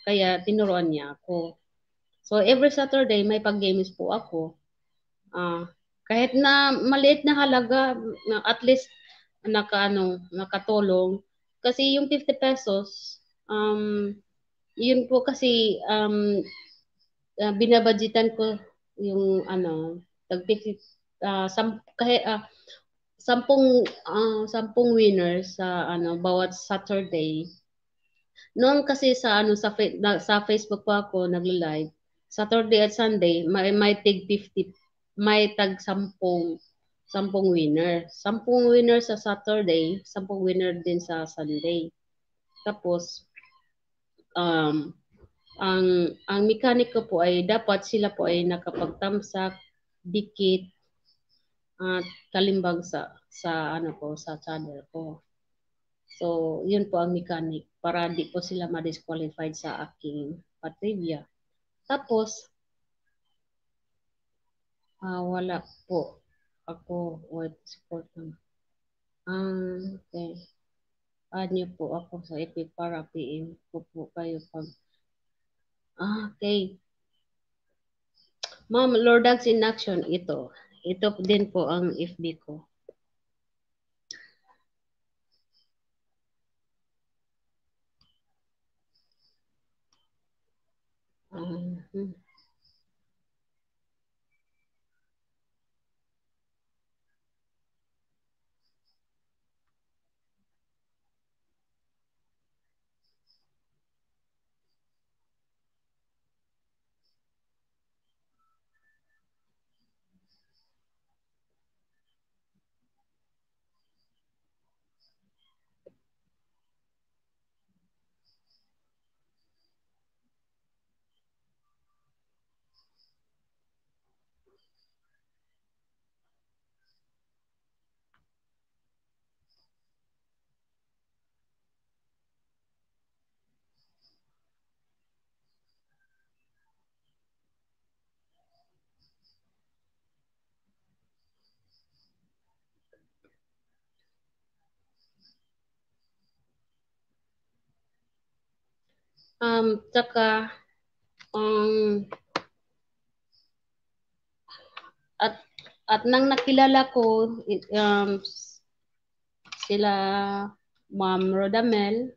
Kaya tinuruan niya ako. So every Saturday may pag-games po ako. Kahit na maliit na halaga, at least nakatulong. Kasi yung 50 pesos, yun po kasi binabudgetan ko yung tag 50, kahit 10 winners sa bawat Saturday. Noon kasi sa Facebook pa ako nagla-live. Saturday at Sunday may tig 50, may tag 10 winner. 10 winner sa Saturday, 10 winner din sa Sunday. Tapos um ang mechanic ko po ay dapat sila po ay nakapagtamsak, dikit at kalimbag sa channel ko. So, yun po ang mechanic para di po sila ma-disqualified sa aking patrivia. Tapos, wala po ako with support. Okay. Add niyo po ako sa FB para PM ko po kayo pag... okay. Ma'am, Lord Dogs in Action, ito. Ito din po ang FB ko. Mhm. Tsaka, at at nang nakilala ko sila Ma'am Rodamel,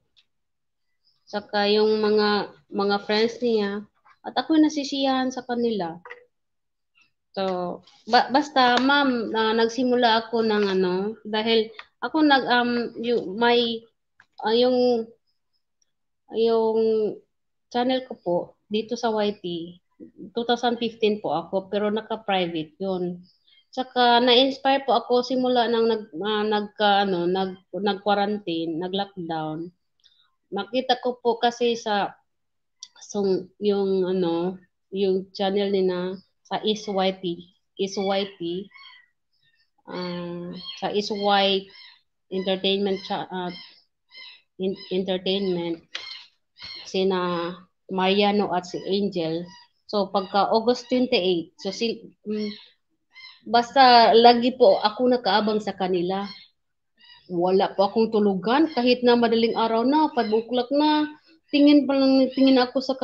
saka yung mga friends niya, at ako nasisiyahan sa kanila. So, basta ma'am, nagsimula ako ng ano, dahil ako may yung yung channel ko po dito sa YT, 2015 po ako, pero naka-private yun. Tsaka na-inspire po ako simula nang nag-quarantine, nag-lockdown. Nakita ko po kasi so, yung channel nila sa is YT, sa is White Entertainment Entertainment, sina Mariano at si Angel. So pagka August 28, basta lagi po ako nakaabang sa kanila. Wala po akong tulugan kahit na madaling araw na, 5 o'clock na. Tingin ako sa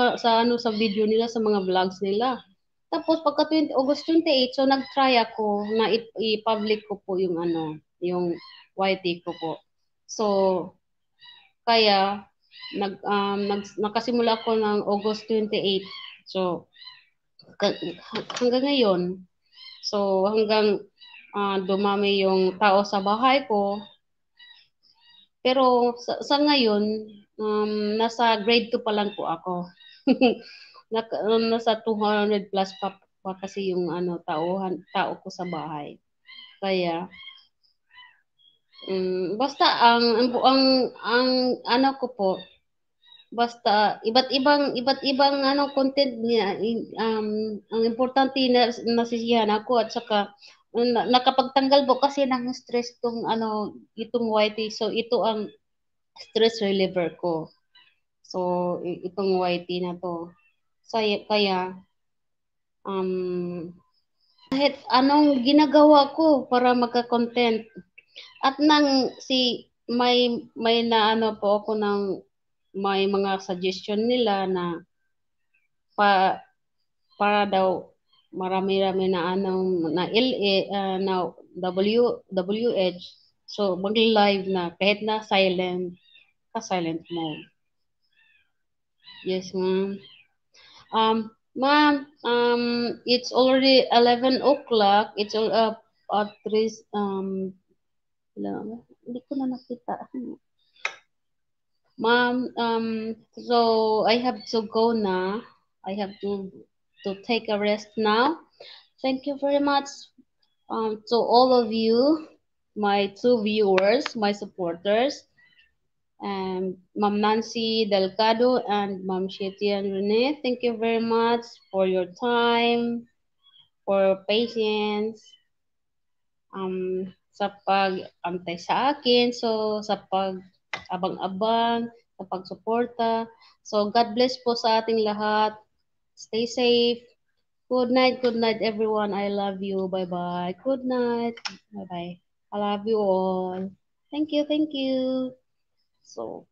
video nila, sa mga vlogs nila. Tapos pagka August 28, so nag-try ako na i-public ko po yung YT ko po. So kaya nakasimula ako ng August 28. So hanggang ngayon, so hanggang dumami yung tao sa bahay ko. Pero sa ngayon, nasa grade 2 pa lang po ako. Nasa 200 plus pa kasi yung tao ko sa bahay. Kaya basta ang ano ko po, basta iba't ibang content niya, ang importante na nasisiyahan ako, at saka nakapagtanggal po kasi ng stress itong YT. So ito ang stress reliever ko. So itong YT na to. Kaya kahit anong ginagawa ko para magka-content, at may na po ako ng may mga suggestion nila na para daw marami-rami na WH, so mag-live na kahit na silent mode. Yes, ma'am. Ma'am, it's already 11 o'clock. It's all up at least hindi ko na nakita. Ma'am, so I have to go now. I have to take a rest now. Thank you very much to all of you, my 2 viewers, my supporters, and Ma'am Nancy Delgado and Ma'am Shetian Rene. Thank you very much for your time, for your patience, sa pag-antay sa akin, so sa pag-abang-abang, sa pagsuporta. So God bless po sa ating lahat. Stay safe. Good night everyone. I love you. Bye-bye. Good night. Bye-bye. I love you all. Thank you. So,